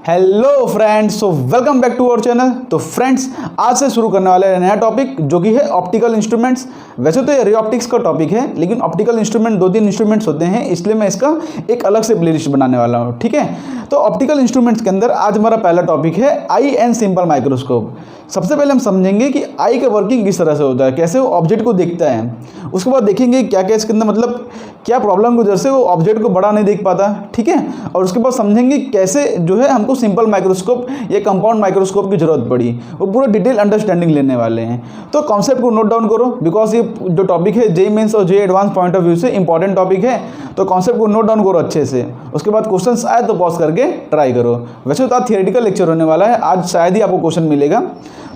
Hello friends, so welcome back to our channel. तो friends, आज से शुरू करने वाले नया टॉपिक जो कि है ऑप्टिकल इंस्ट्रूमेंट्स। वैसे तो ये रे ऑप्टिक्स का टॉपिक है, लेकिन ऑप्टिकल इंस्ट्रूमेंट 2-3 इंस्ट्रूमेंट्स होते हैं, इसलिए मैं इसका एक अलग से प्लेलिस्ट बनाने वाला हूँ। ठीक है, तो ऑप्टिकल इंस्ट्रूमेंट्स के अंदर आज हमारा पहला टॉपिक है आई एंड सिंपल माइक्रोस्कोप। सबसे पहले हम समझेंगे कि आई का वर्किंग किस तरह से होता है, कैसे वो ऑब्जेक्ट को देखता है। उसके बाद देखेंगे क्या क्या इसके अंदर मतलब क्या प्रॉब्लम की वजह से वो ऑब्जेक्ट को बड़ा नहीं देख पाता। ठीक है, और उसके बाद समझेंगे कैसे जो है हमको सिंपल माइक्रोस्कोप या कंपाउंड माइक्रोस्कोप की जरूरत पड़ी। वो पूरा डिटेल अंडरस्टैंडिंग लेने वाले हैं। तो कॉन्सेप्ट को नोट डाउन करो, बिकॉज ये जो टॉपिक है जेईई मेंस और JEE advance point of view से इंपॉर्टेंट टॉपिक है। तो कॉन्सेप्ट को नोट डाउन करो अच्छे से। उसके बाद क्वेश्चंस आए तो पॉज करके ट्राई करो। वैसे तो आज थियोरेटिकल लेक्चर होने वाला है, आज शायद ही आपको क्वेश्चन मिलेगा।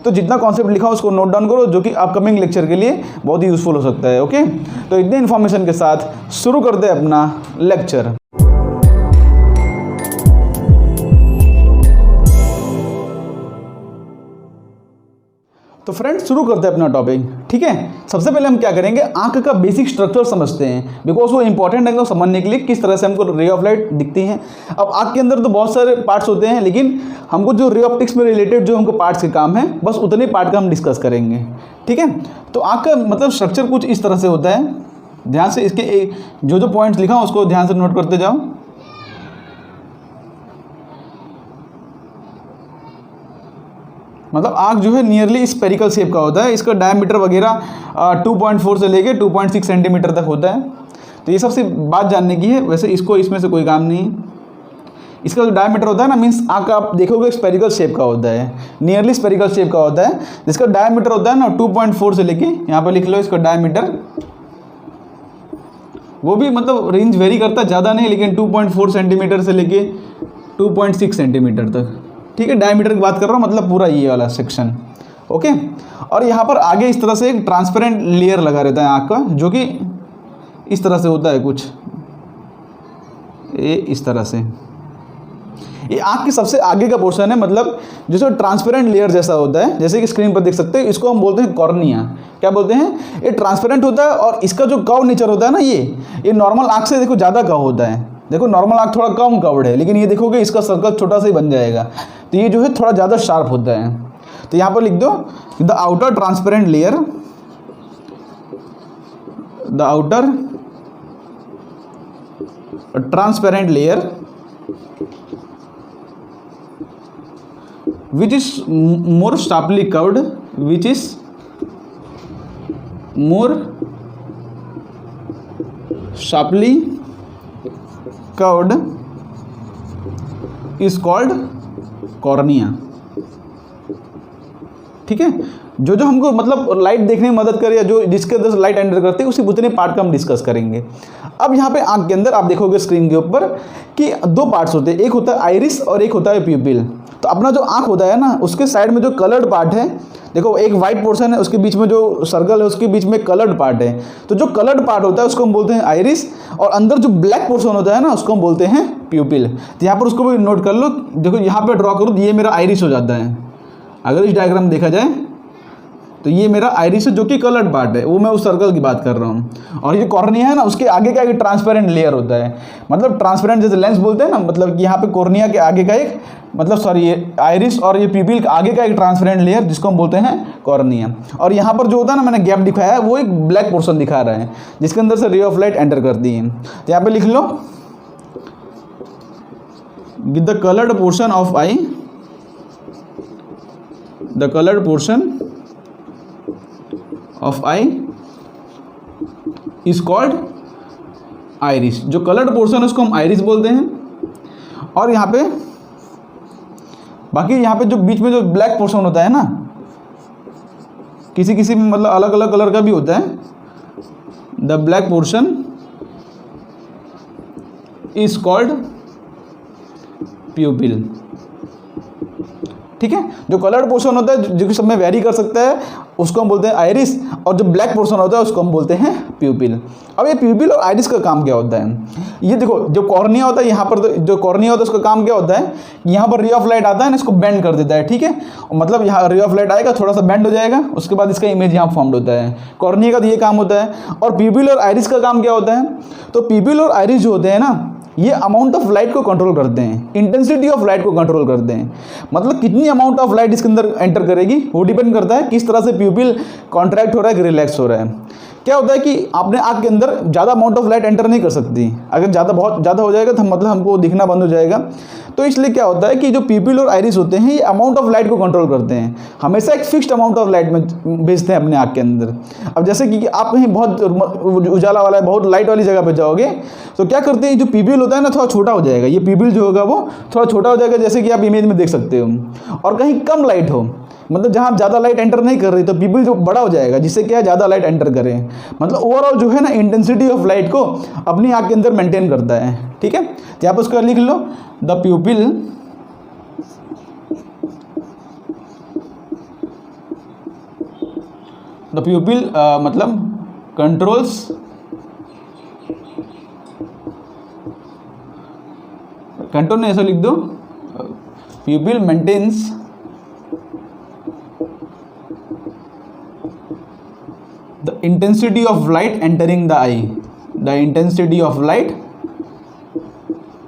तो जितना कॉन्सेप्ट लिखा उसको नोट डाउन करो, जो कि अपकमिंग लेक्चर के लिए बहुत ही यूजफुल हो सकता है। ओके, तो इतने इन्फॉर्मेशन के साथ शुरू करते हैं अपना लेक्चर। तो फ्रेंड्स, शुरू करते हैं अपना टॉपिक। ठीक है, सबसे पहले हम क्या करेंगे, आंख का बेसिक स्ट्रक्चर समझते हैं, बिकॉज वो इंपॉर्टेंट है समझने के लिए किस तरह से हमको रे ऑफ लाइट दिखती हैं। अब आंख के अंदर तो बहुत सारे पार्ट्स होते हैं, लेकिन हमको जो रे ऑप्टिक्स में रिलेटेड जो हमको पार्ट्स के काम है, बस उतने पार्ट का हम डिस्कस करेंगे। ठीक है, तो आंख का मतलब स्ट्रक्चर कुछ इस तरह से होता है। ध्यान से इसके जो पॉइंट्स लिखा हूं उसको ध्यान से नोट करते जाओ। मतलब आँख जो है नियरली स्पेरिकल शेप का होता है। इसका डायमीटर वगैरह 2.4 से लेके 2.6 सेंटीमीटर तक होता है। तो ये सबसे बात जानने की है। वैसे इसको इसमें से कोई काम नहीं है। इसका जो डायमीटर होता है ना, मीन्स आँख आप देखोगे स्पेरिकल शेप का होता है, नियरली स्पेरिकल शेप का होता है। जिसका डायमीटर होता है ना 2.4 से लेके, यहाँ पर लिख लो इसका डायमीटर। वो भी मतलब रेंज वेरी करता है, ज़्यादा नहीं, लेकिन 2.4 सेंटीमीटर से लेके 2.6 सेंटीमीटर तक। ठीक है, डायमीटर की बात कर रहा हूँ, मतलब पूरा ये वाला सेक्शन। ओके, और यहाँ पर आगे इस तरह से एक ट्रांसपेरेंट लेयर लगा रहता है आँख का, जो कि इस तरह से होता है कुछ ये इस तरह से। ये आँख के सबसे आगे का पोर्शन है, मतलब जैसे ट्रांसपेरेंट लेयर जैसा होता है, जैसे कि स्क्रीन पर देख सकते हैं। इसको हम बोलते हैं कॉर्निया। क्या बोलते हैं? ये ट्रांसपेरेंट होता है, और इसका जो कर्व नेचर होता है ना, ये नॉर्मल आँख से देखो ज़्यादा कर्व होता है। देखो नॉर्मल आँख थोड़ा कम कर्व्ड है, लेकिन ये देखोगे इसका सर्कल छोटा सा ही बन जाएगा। तो ये जो है थोड़ा ज़्यादा शार्प होता है। तो यहाँ पर लिख दो the outer transparent layer, the outer transparent layer which is more sharply curved, which is more sharply curved is called cornea। ठीक है, जो हमको मतलब लाइट देखने में मदद करे, या जो जिसके अंदर लाइट एंटर करती है, उसी उतने पार्ट का हम डिस्कस करेंगे। अब यहाँ पे आंख के अंदर आप देखोगे स्क्रीन के ऊपर कि दो पार्ट्स होते हैं, एक होता है आइरिस और एक होता है प्यूपिल। तो अपना जो आंख होता है ना, उसके साइड में जो कलर्ड पार्ट है, देखो एक वाइट पोर्शन है, उसके बीच में जो सर्कल है उसके बीच में कलर्ड पार्ट है। तो जो कलर्ड पार्ट होता है उसको हम बोलते हैं आइरिस, और अंदर जो ब्लैक पोर्शन होता है ना, उसको हम बोलते हैं प्यूपिल। तो यहाँ पर उसको भी नोट कर लो। देखो यहाँ पर ड्रॉ करो, ये मेरा आइरिस हो जाता है। अगर इस डायग्राम देखा जाए तो ये मेरा आइरिस है, जो कि कलर्ड पार्ट है, वो मैं उस सर्कल की बात कर रहा हूँ। और ये कॉर्निया है ना, उसके आगे का एक ट्रांसपेरेंट लेयर होता है। मतलब ट्रांसपेरेंट जैसे लेंस बोलते हैं ना, मतलब कि यहाँ पे कॉर्निया के आगे का एक मतलब सॉरी ये आइरिस और ये प्यूपिल के आगे का एक ट्रांसपेरेंट लेयर, जिसको हम बोलते हैं कॉर्निया। और यहाँ पर जो होता है ना, मैंने गैप दिखाया है, वो एक ब्लैक पोर्शन दिखा रहा है, जिसके अंदर से रे ऑफ लाइट एंटर करती है। तो यहाँ पे लिख लो with the coloured portion of eye, the coloured portion of eye is called iris. जो कलर्ड पोर्शन है उसको हम आइरिस बोलते हैं। और यहाँ पे बाकी यहाँ पे जो बीच में जो ब्लैक पोर्शन होता है ना, किसी किसी में मतलब अलग अलग कलर का भी होता है। The black portion is called प्यूपिल। ठीक है, जो कलर्ड पोर्शन होता है जो कि सब में वेरी कर सकता है, उसको हम बोलते हैं आइरिस, और जो ब्लैक पोर्शन होता है उसको हम बोलते हैं प्यूपिल। अब ये प्यूपिल और आइरिस का काम क्या होता है, ये देखो जो कॉर्निया होता है, यहाँ पर जो कॉर्निया होता है उसका काम क्या होता है, यहाँ पर रे ऑफ लाइट आता है ना, इसको बेंड कर देता है। ठीक है, मतलब यहाँ रे ऑफ लाइट आएगा, थोड़ा सा बेंड हो जाएगा, उसके बाद इसका इमेज यहाँ फॉर्म्ड होता है। कॉर्निया का तो ये काम होता है। और प्यूपिल और आइरिस का काम क्या होता है, तो प्यूपिल और आइरिस जो होते हैं ना, ये अमाउंट ऑफ लाइट को कंट्रोल करते हैं, इंटेंसिटी ऑफ लाइट को कंट्रोल करते हैं। मतलब कितनी अमाउंट ऑफ लाइट इसके अंदर एंटर करेगी वो डिपेंड करता है किस तरह से प्यूपिल कॉन्ट्रैक्ट हो रहा है कि रिलैक्स हो रहा है। क्या होता है कि आपने आँख के अंदर ज़्यादा अमाउंट ऑफ लाइट एंटर नहीं कर सकती, अगर बहुत ज़्यादा हो जाएगा तो मतलब हमको दिखना बंद हो जाएगा। तो इसलिए क्या होता है कि जो प्यूपिल और आइरिस होते हैं ये अमाउंट ऑफ लाइट को कंट्रोल करते हैं, हमेशा एक फिक्स्ड अमाउंट ऑफ लाइट में भेजते हैं अपने आँख के अंदर। अब जैसे कि आप कहीं बहुत उजाला वाला है, बहुत लाइट वाली जगह पे जाओगे तो क्या करते हैं, जो प्यूपिल होता है ना थोड़ा छोटा हो जाएगा, ये प्यूपिल जो होगा वो थोड़ा छोटा हो जाएगा, जैसे कि आप इमेज में देख सकते हो। और कहीं कम लाइट हो, मतलब जहाँ ज़्यादा लाइट एंटर नहीं कर रही, तो प्यूपिल जो बड़ा हो जाएगा, जिससे क्या है ज़्यादा लाइट एंटर करें। मतलब ओवरऑल जो है ना इंटेंसिटी ऑफ लाइट को अपनी आँख के अंदर मेंटेन करता है। ठीक है, तो यहाँ पर उसका लिख लो, द प्यूपिल मतलब कंट्रोल्स कंट्रोल नहीं, ऐसा लिख दो, pupil maintains the intensity of light entering the eye, the intensity of light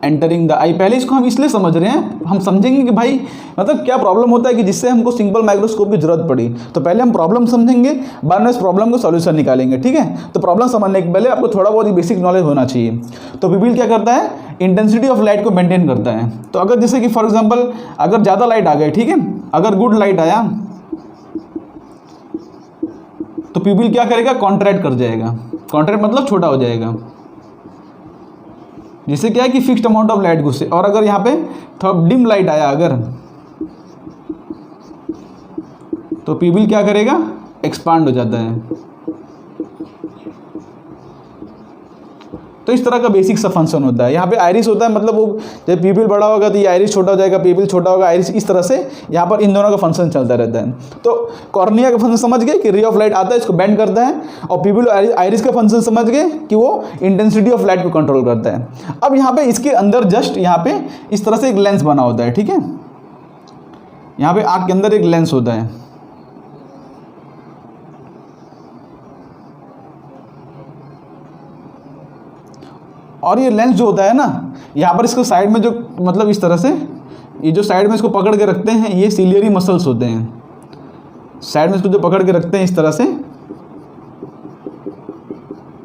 entering the eye। पहले इसको हम इसलिए समझ रहे हैं, हम समझेंगे कि भाई मतलब क्या प्रॉब्लम होता है कि जिससे हमको सिंपल माइक्रोस्कोप की जरूरत पड़ी। तो पहले हम प्रॉब्लम समझेंगे, बाद में इस प्रॉब्लम को सॉल्यूशन निकालेंगे। ठीक है, तो प्रॉब्लम समझने के पहले आपको थोड़ा बहुत ही बेसिक नॉलेज होना चाहिए। तो प्यूपिल क्या करता है, इंटेंसिटी ऑफ लाइट को मेंटेन करता है। तो अगर जैसे कि फॉर एग्जाम्पल अगर ज़्यादा लाइट आ गई, ठीक है, अगर गुड लाइट आया तो प्यूपिल क्या करेगा, कॉन्ट्रैक्ट कर जाएगा। कॉन्ट्रैक्ट मतलब छोटा हो जाएगा, जिससे क्या है कि फिक्स्ड अमाउंट ऑफ लाइट घुसे। और अगर यहाँ पे थोड़ा डिम लाइट आया अगर, तो प्यूपिल क्या करेगा, एक्सपांड हो जाता है। तो इस तरह का बेसिक सा फंक्शन होता है। यहाँ पे आइरिस होता है, मतलब वो जब प्यूपिल बड़ा होगा तो ये आइरिस छोटा हो जाएगा, प्यूपिल छोटा होगा, आइरिस, इस तरह से यहाँ पर इन दोनों का फंक्शन चलता रहता है। तो कॉर्निया का फंक्शन समझ गए कि रे ऑफ लाइट आता है, इसको बेंड करता है, और प्यूपिल आइरिस का फंक्शन समझ गए कि वो इंटेंसिटी ऑफ लाइट को कंट्रोल करता है। अब यहाँ पे इसके अंदर जस्ट यहाँ पे इस तरह से एक लेंस बना होता है। ठीक है, यहाँ पे आँख के अंदर एक लेंस होता है। और ये लेंस जो होता है ना, यहाँ पर इसको साइड में जो मतलब इस तरह से ये जो साइड में इसको पकड़ के रखते हैं, ये सिलियरी मसल्स होते हैं। साइड में इसको जो पकड़ के रखते हैं इस तरह से,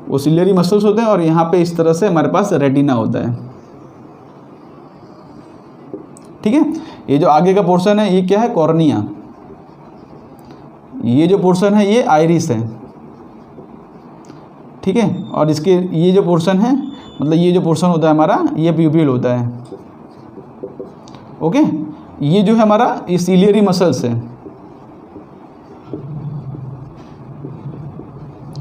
वो सिलियरी मसल्स होते हैं। और यहाँ पे इस तरह से हमारे पास रेटिना होता है। ठीक है, ये जो आगे का पोर्शन है ये क्या है, कॉर्निया। ये जो पोर्शन है ये आइरिस है। ठीक है, और इसके ये जो पोर्शन है, मतलब ये जो पोर्शन होता है हमारा, ये प्यूपिल होता है। ओके, ये जो है हमारा ये सिलियरी मसल्स है,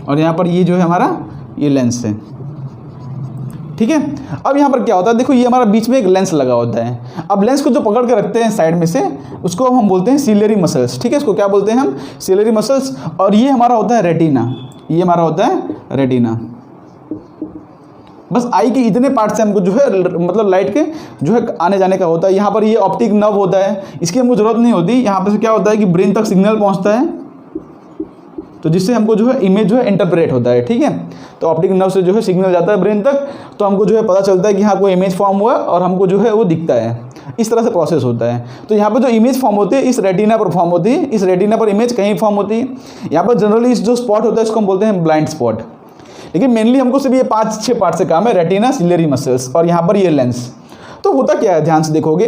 और यहाँ पर ये जो है हमारा ये लेंस है। ठीक है, अब यहाँ पर क्या होता है, देखो ये हमारा बीच में एक लेंस लगा होता है। अब लेंस को जो पकड़ के रखते हैं साइड में से, उसको हम बोलते हैं सिलियरी मसल्स। ठीक है, इसको क्या बोलते हैं हम, सिलियरी मसल्स। और ये हमारा होता है रेटिना, ये हमारा होता है रेटिना। बस आई के इतने पार्ट से हमको जो है मतलब लाइट के जो है आने जाने का होता है। यहाँ पर ये ऑप्टिक नर्व होता है, इसकी हमको ज़रूरत नहीं होती। यहाँ पर से क्या होता है कि ब्रेन तक सिग्नल पहुँचता है, तो जिससे हमको जो है इमेज जो है इंटरप्रेट होता है। ठीक है, तो ऑप्टिक नर्व से जो है सिग्नल जाता है ब्रेन तक, तो हमको जो है पता चलता है कि हाँ कोई इमेज फॉर्म हुआ और हमको जो है वो दिखता है। इस तरह से प्रोसेस होता है। तो यहाँ पर जो इमेज फॉर्म होती है इस रेटिना पर फॉर्म होती है, इस रेटिना पर इमेज कहीं फॉर्म होती है। यहाँ पर जनरली इस जो स्पॉट होता है इसको हम बोलते हैं ब्लाइंड स्पॉट। लेकिन मेनली हमको सिर्फ ये 5-6 पार्ट से काम है, रेटिना, सिलियरी मसल्स और यहाँ पर ये लेंस। तो होता क्या है, ध्यान से देखोगे,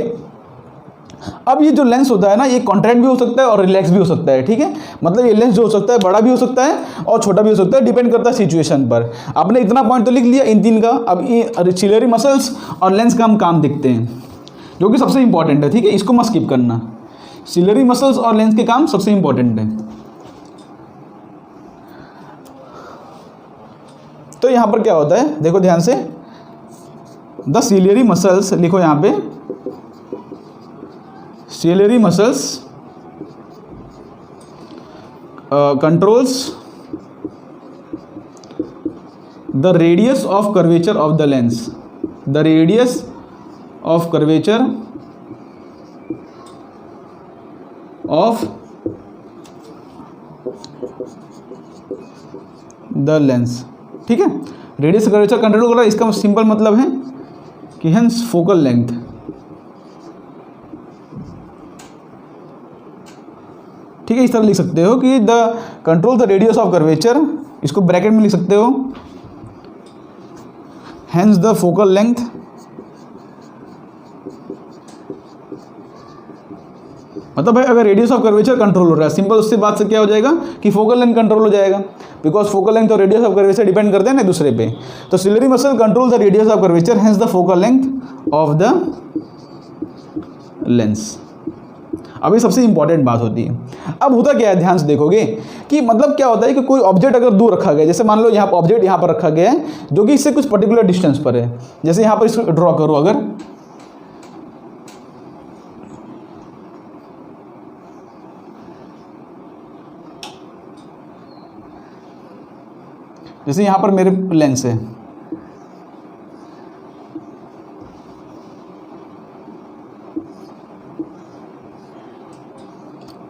अब ये जो लेंस होता है ना, ये कॉन्ट्रैक्ट भी हो सकता है और रिलैक्स भी हो सकता है। ठीक है, मतलब ये लेंस जो हो सकता है बड़ा भी हो सकता है और छोटा भी हो सकता है, डिपेंड करता है सिचुएशन पर। आपने इतना पॉइंट तो लिख लिया इन तीन का। अब ये सिलियरी मसल्स और लेंस का हम काम देखते हैं, जो कि सबसे इंपॉर्टेंट है। ठीक है, इसको मत स्किप करना। सिलियरी मसल्स और लेंस के काम सबसे इंपॉर्टेंट है। तो यहाँ पर क्या होता है, देखो ध्यान से, द सिलियरी मसल्स लिखो यहाँ पे, ciliary muscles controls the radius of curvature of the lens, the radius of curvature of the lens. ठीक है, रेडियस कर्वेचर कंट्रोल कर रहा है, इसका सिंपल मतलब है कि हेंस फोकल लेंथ ठीक है, इस तरह लिख सकते हो कि the control the radius of curvature, इसको ब्रैकेट में लिख सकते हो, हेंस द फोकल लेंथ मतलब भाई अगर रेडियस ऑफ कर्वेचर कंट्रोल हो रहा है, सिंपल उससे बात से क्या हो जाएगा कि फोकल लेंथ कंट्रोल हो जाएगा, बिकॉज फोकल लेंथ और रेडियस ऑफ कर्वेचर डिपेंड करते हैं ना दूसरे पे। तो ciliary muscle control the radius of curvature hence the focal length of the lens. अब ये सबसे इंपॉर्टेंट बात होती है। अब होता क्या है, ध्यान से देखोगे कि मतलब क्या होता है कि कोई ऑब्जेक्ट अगर दूर रखा गया, जैसे मान लो यहाँ पर ऑब्जेक्ट यहाँ पर रखा गया है जो कि इससे कुछ पर्टिकुलर डिस्टेंस पर है, जैसे यहाँ पर इसको ड्रॉ करो, अगर जैसे यहाँ पर मेरे लेंस है,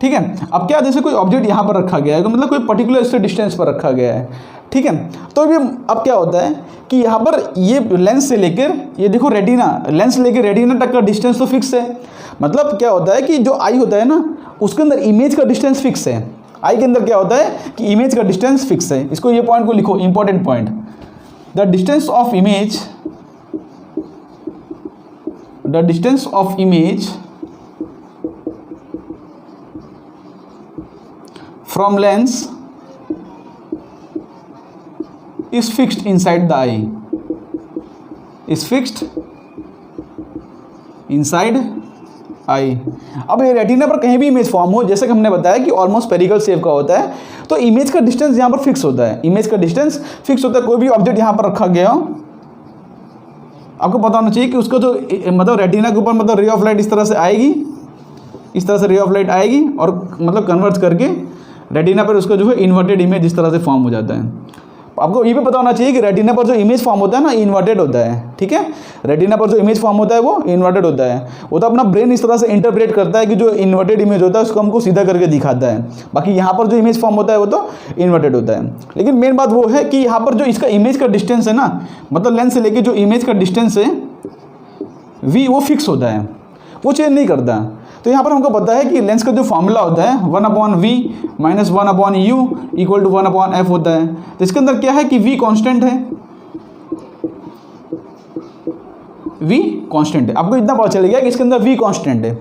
ठीक है। अब क्या, जैसे कोई ऑब्जेक्ट यहाँ पर रखा गया है, तो मतलब कोई पर्टिकुलर इससे डिस्टेंस पर रखा गया है, ठीक है। तो भी अब क्या होता है कि यहाँ पर ये लेंस से लेकर ये देखो रेटिना, लेंस से लेकर रेटिना तक का डिस्टेंस तो फिक्स है। मतलब क्या होता है कि जो आई होता है ना, उसके अंदर इमेज का डिस्टेंस फिक्स है। आई के अंदर क्या होता है कि इमेज का डिस्टेंस फिक्स है। इसको, ये पॉइंट को लिखो, important point, the distance of image, the distance of image from lens is fixed inside the eye, is fixed inside eye। अब ये रेटिना पर कहीं भी इमेज फॉर्म हो, जैसे कि हमने बताया कि ऑलमोस्ट स्फेरिकल शेप का होता है, तो इमेज का डिस्टेंस यहाँ पर फिक्स होता है, इमेज का डिस्टेंस फिक्स होता है। कोई भी ऑब्जेक्ट यहाँ पर रखा गया हो, आपको पता होना चाहिए कि उसको जो मतलब रेटिना के ऊपर मतलब रे ऑफ लाइट इस तरह से आएगी, इस तरह से रे ऑफ लाइट आएगी और मतलब कन्वर्ट करके रेटिना पर उसका जो है इन्वर्टेड इमेज इस तरह से फॉर्म हो जाता है। आपको ये भी पता होना चाहिए कि रेटिना पर जो इमेज फॉर्म होता है ना, इन्वर्टेड होता है, ठीक है। रेटिना पर जो इमेज फॉर्म होता है वो इन्वर्टेड होता है। वो तो अपना ब्रेन इस तरह से इंटरप्रेट करता है कि जो इन्वर्टेड इमेज होता है उसको हमको सीधा करके दिखाता है, बाकी यहाँ पर जो इमेज फॉर्म होता है वो तो इन्वर्टेड होता है। लेकिन मेन बात वो है कि यहाँ पर जो इसका इमेज का डिस्टेंस है ना, मतलब लेंस से लेके जो इमेज का डिस्टेंस है वी, वो फिक्स होता है, वो चेंज नहीं करता। तो यहाँ पर हमको पता है कि लेंस का जो फॉर्मूला होता है 1/v minus 1/u equal to 1/f होता है। तो इसके अंदर क्या है कि v कांस्टेंट है, v कांस्टेंट है। आपको इतना पता चलेगा कि इसके अंदर v कांस्टेंट है।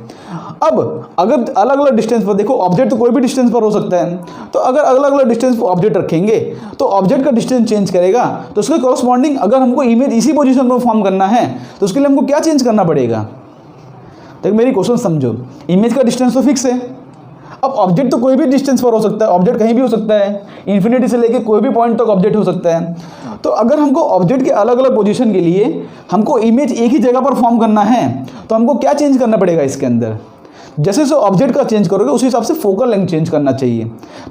अब अगर अलग अलग डिस्टेंस पर देखो, ऑब्जेक्ट तो कोई भी डिस्टेंस पर हो सकता है, तो अगर अलग अलग डिस्टेंस पर ऑब्जेक्ट रखेंगे तो ऑब्जेक्ट का डिस्टेंस चेंज करेगा, तो उसके कॉरस्पॉन्डिंग अगर हमको इमेज इसी पोजीशन पर फॉर्म करना है तो उसके लिए हमको क्या चेंज करना पड़ेगा। तो मेरी क्वेश्चन समझो, इमेज का डिस्टेंस तो फिक्स है। अब ऑब्जेक्ट तो कोई भी डिस्टेंस पर हो सकता है, ऑब्जेक्ट कहीं भी हो सकता है, इन्फिनिटी से लेके कोई भी पॉइंट तक ऑब्जेक्ट हो सकता है। तो अगर हमको ऑब्जेक्ट के अलग अलग पोजीशन के लिए हमको इमेज एक ही जगह पर फॉर्म करना है तो हमको क्या चेंज करना पड़ेगा इसके अंदर। जैसे जैसे ऑब्जेक्ट का चेंज करोगे उस हिसाब से फोकल लेंथ चेंज करना चाहिए,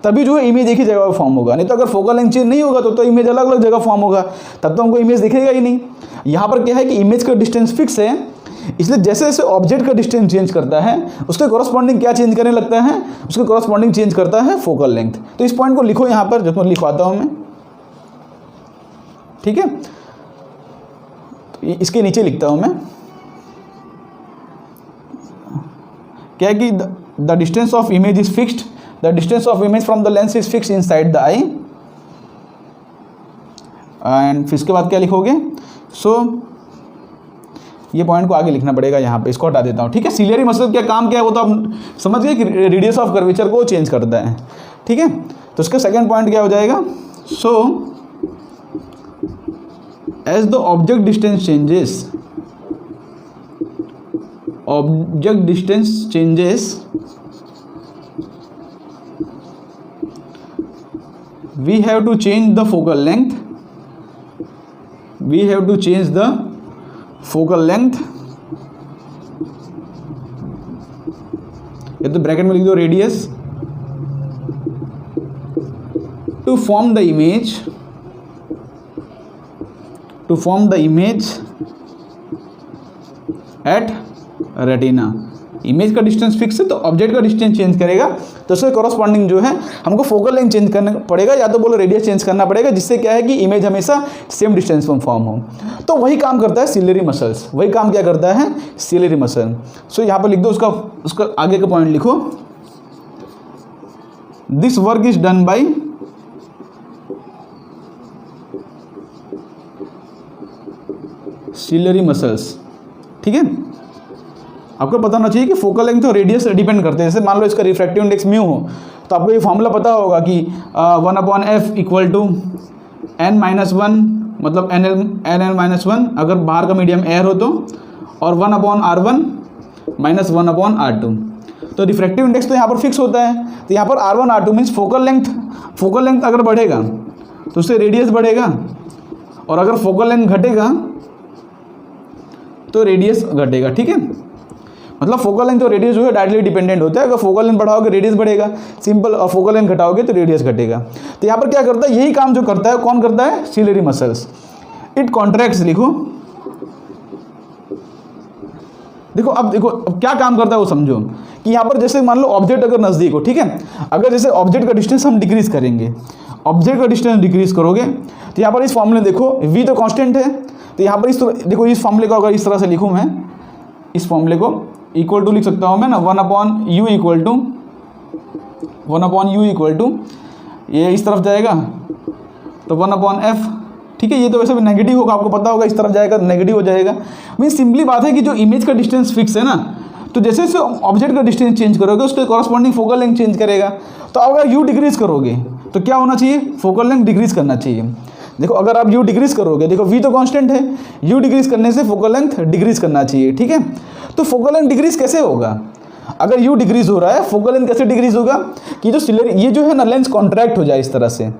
तभी जो है इमेज एक ही जगह पर फॉर्म होगा। नहीं तो अगर फोकल लेंथ चेंज नहीं होगा तो इमेज अलग अलग जगह फॉर्म होगा, तब तो हमको इमेज दिखेगा ही नहीं। यहाँ पर क्या है कि इमेज का डिस्टेंस फिक्स है, इसलिए जैसे जैसे ऑब्जेक्ट का डिस्टेंस चेंज करता है उसके कॉरस्पॉन्डिंग क्या चेंज करने लगता है, उसके कॉरस्पॉन्डिंग चेंज करता है फोकल लेंथ। तो इस पॉइंट को लिखो यहाँ पर, जो लिखवाता हूँ मैं, ठीक है। तो इसके नीचे लिखता हूँ मैं, क्या है कि the distance of image is fixed, the distance of image from the lens is fixed inside the I. And फिर इसके बाद क्या लिखोगे, सो ये पॉइंट को आगे लिखना पड़ेगा यहाँ पे, इसको हटा देता हूँ, ठीक है। सिलियरी मसल क्या काम क्या है वो तो आप समझ गए कि रेडियस ऑफ कर्वेचर को चेंज करता है, ठीक है। तो इसका सेकंड पॉइंट क्या हो जाएगा, so as the object distance changes, object distance changes we have to change the focal length, we have to change the focal length. ये तो ब्रैकेट में लिख दो radius to form the image, to form the image at retina, image का distance fix है तो object का distance change करेगा तो उसके कॉरस्पॉन्डिंग जो है हमको फोकल लेंथ चेंज करना पड़ेगा, या तो बोलो रेडियस चेंज करना पड़ेगा, जिससे क्या है कि इमेज हमेशा सेम डिस्टेंस में फॉर्म हो। तो वही काम करता है सिलियरी मसल्स, वही काम क्या करता है सिलियरी मसल। सो यहाँ पर लिख दो उसका आगे का पॉइंट लिखो, this work is done by ciliary muscles. ठीक है, आपको पता होना चाहिए कि फोकल लेंथ और रेडियस डिपेंड करते हैं। जैसे मान लो इसका रिफ्रैक्टिव इंडेक्स म्यू हो तो आपको ये फॉर्मूला पता होगा कि 1/f इक्वल टू n-1, मतलब nl-1 अगर बाहर का मीडियम एयर हो तो, और 1/r1 माइनस 1/r2। तो रिफ्रैक्टिव इंडेक्स तो यहाँ पर फिक्स होता है, तो यहाँ पर r1 r2 means focal length अगर बढ़ेगा तो उससे रेडियस बढ़ेगा, और अगर फोकल लेंथ घटेगा तो रेडियस घटेगा। ठीक है, मतलब फोकल लेंथ और रेडियस जो है डायरेक्टली डिपेंडेंट होता है। अगर फोकल लेंथ बढ़ाओगे रेडियस बढ़ेगा, सिंपल, और फोकल लेंथ घटाओगे तो रेडियस घटेगा। तो यहाँ पर क्या करता है, यही काम जो करता है कौन करता है, सिलियरी मसल्स। इट कॉन्ट्रैक्ट्स, लिखो, देखो अब क्या काम करता है वो समझो। कि यहाँ पर जैसे मान लो ऑब्जेक्ट अगर नज़दीक हो, ठीक है, अगर जैसे ऑब्जेक्ट का डिस्टेंस हम डिक्रीज करेंगे, ऑब्जेक्ट का डिस्टेंस डिक्रीज करोगे तो यहाँ पर इस फॉर्मूले देखो v तो कांस्टेंट है, तो यहाँ पर इस देखो इस फॉर्मूले को अगर इस तरह से लिखूँ मैं, इस फॉर्मूले को इक्वल टू लिख सकता हूँ मैं ना 1/u इक्वल टू ये इस तरफ जाएगा तो 1/f। ठीक है, ये तो वैसे भी नेगेटिव होगा, आपको पता होगा, इस तरफ जाएगा नेगेटिव हो जाएगा। मीन सिंपली बात है कि जो इमेज का डिस्टेंस फिक्स है ना, तो जैसे जैसे ऑब्जेक्ट का डिस्टेंस चेंज करोगे उसके कॉरस्पॉन्डिंग फोकल लेंथ चेंज करेगा। तो अगर u डिक्रीज करोगे तो क्या होना चाहिए, फोकल लेंथ डिक्रीज करना चाहिए। देखो अगर आप u डिक्रीज करोगे, देखो v तो कांस्टेंट है, u डिक्रीज करने से फोकल लेंथ डिक्रीज करना चाहिए। ठीक है, तो फोकल लेंथ डिक्रीज कैसे होगा, अगर u डिक्रीज हो रहा है फोकल लेंथ कैसे डिक्रीज होगा, कि जो सिलियरी ये जो है ना लेंस कॉन्ट्रैक्ट हो जाए इस तरह से।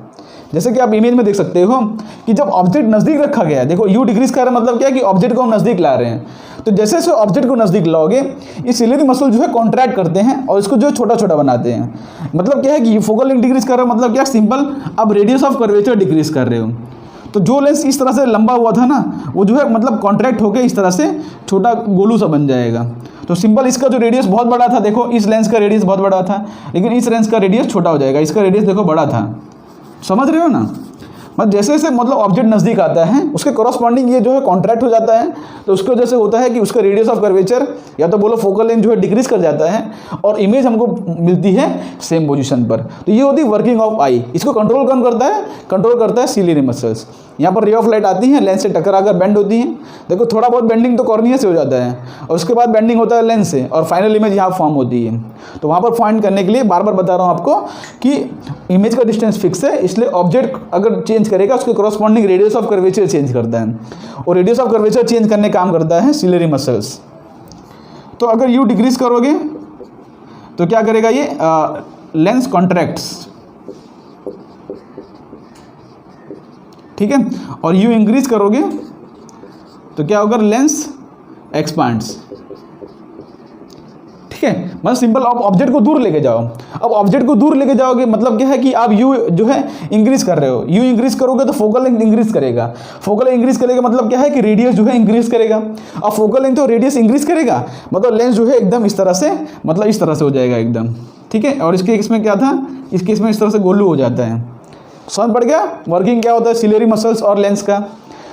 जैसे कि आप इमेज में देख सकते हो कि जब ऑब्जेक्ट नज़दीक रखा गया है, देखो u डिक्रीज कर रहा है मतलब क्या है कि ऑब्जेक्ट को हम नज़दीक ला रहे हैं, तो जैसे जैसे ऑब्जेक्ट को नज़दीक लाओगे ये सिलियरी मसल जो है कॉन्ट्रैक्ट करते हैं और इसको जो छोटा छोटा बनाते हैं। मतलब क्या है कि फोकल लेंथ डिक्रीज कर रहा है मतलब क्या, सिंपल, अब रेडियस ऑफ कर्वेचर डिक्रीज कर रहे हो। तो जो लेंस इस तरह से लंबा हुआ था ना वो जो है मतलब कॉन्ट्रैक्ट होकर इस तरह से छोटा गोलू सा बन जाएगा। तो सिंपल इसका जो रेडियस बहुत बड़ा था, देखो इस लेंस का रेडियस बहुत बड़ा था, लेकिन इस लेंस का रेडियस छोटा हो जाएगा, इसका रेडियस देखो बड़ा था। समझ रहे हो ना, मतलब जैसे जैसे मतलब ऑब्जेक्ट नज़दीक आता है उसके कॉरस्पॉन्डिंग ये जो है कॉन्ट्रैक्ट हो जाता है, तो उसको जैसे होता है कि उसका रेडियस ऑफ कर्वेचर या तो बोलो फोकल लेंथ जो है डिक्रीज कर जाता है और इमेज हमको मिलती है सेम पोजीशन पर। तो ये होती है वर्किंग ऑफ आई। इसको कंट्रोल कौन करता है, कंट्रोल करता है सिलियरी मसल्स। यहाँ पर रे ऑफ लाइट आती है, लेंस से टकरा कर बेंड होती है, देखो थोड़ा बहुत बेंडिंग तो कॉर्निया से हो जाता है और उसके बाद बेंडिंग होता है लेंस से, और फाइनल इमेज यहाँ फॉर्म होती है। तो वहाँ पर फाइंड करने के लिए बार बार बता रहा हूँ आपको कि इमेज का डिस्टेंस फिक्स है, इसलिए ऑब्जेक्ट अगर चेंज करेगा उसके corresponding radius of curvature change करता है, और रेडियस ऑफ कर्वेचर चेंज करने काम करता है सिलियरी मसल्स। तो अगर यू डिक्रीज करोगे तो क्या करेगा ये, लेंस कॉन्ट्रैक्ट्स, ठीक है, और यू इंक्रीज करोगे तो क्या होगा, लेंस एक्सपांड्स। ठीक है, मतलब सिंपल आप ऑब्जेक्ट को दूर लेके जाओ। अब ऑब्जेक्ट को दूर लेके जाओगे मतलब क्या है कि आप यू जो है इंक्रीज कर रहे हो, यू इंक्रीज करोगे तो फोकल लेंथ इंक्रीज करेगा, फोकल इंक्रीज करेगा मतलब क्या है कि रेडियस जो है इंक्रीज करेगा, अब फोकल लेंथ तो रेडियस इंक्रीज करेगा मतलब लेंस जो है एकदम इस तरह से, मतलब इस तरह से हो जाएगा एकदम। ठीक है, और इसके केस में क्या था, इस केस में इस तरह से गोलू हो जाता है। समझ पड़ गया वर्किंग क्या होता है सिलियरी मसल्स और लेंस का।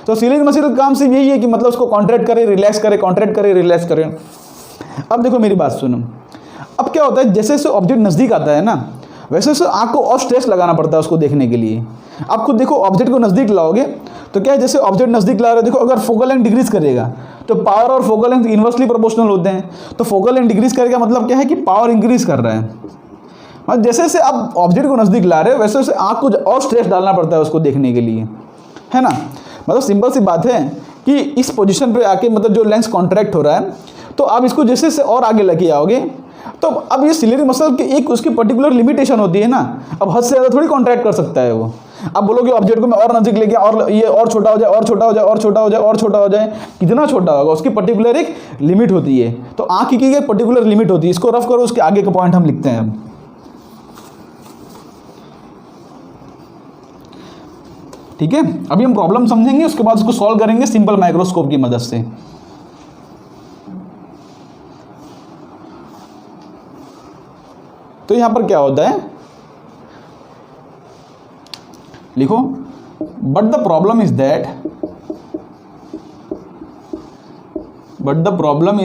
तो सिलियरी मसल का काम सिर्फ यही है कि मतलब उसको कॉन्ट्रैक्ट करे, रिलैक्स करे, कॉन्ट्रैक्ट करे, रिलैक्स करे। अब देखो मेरी बात सुनो, अब क्या होता है जैसे जैसे ऑब्जेक्ट नज़दीक आता है ना वैसे वैसे आँख को और स्ट्रेस लगाना पड़ता है उसको देखने के लिए। आप खुद देखो ऑब्जेक्ट को नज़दीक लाओगे तो क्या है, जैसे ऑब्जेक्ट नज़दीक ला रहे हो, देखो अगर फोकल लेंथ डिक्रीज करेगा तो पावर और फोकल लेंथ इन्वर्सली प्रोपोर्शनल होते हैं, तो फोकल लेंथ डिक्रीज करेगा मतलब क्या है कि पावर इंक्रीज कर रहा है। मतलब जैसे जैसे आप ऑब्जेक्ट को नज़दीक ला रहे हो वैसे वैसे आँख को और स्ट्रेस डालना पड़ता है उसको देखने के लिए, है ना। मतलब सिंपल सी बात है कि इस पोजीशन पे आके मतलब जो लेंस कॉन्ट्रैक्ट हो रहा है तो आप इसको जैसे से और आगे लेके आओगे तो अब ये सिलियरी मसल की एक उसकी पर्टिकुलर लिमिटेशन होती है ना, अब हद से ज़्यादा थोड़ी कॉन्ट्रैक्ट कर सकता है वो। अब बोलोगे ऑब्जेक्ट को मैं और नज़दीक लेके और ये और छोटा हो जाए, और छोटा हो जाए, और छोटा हो जाए, और छोटा हो जाए, कितना छोटा होगा उसकी पर्टिकुलर एक लिमिट होती है। तो आँख की एक पर्टिकुलर लिमिट होती है, इसको रफ करो, उसके आगे का पॉइंट हम लिखते हैं। ठीक है, अभी हम प्रॉब्लम समझेंगे, उसके बाद उसको सॉल्व करेंगे सिंपल माइक्रोस्कोप की मदद से। तो यहाँ पर क्या होता है, लिखो, but the problem is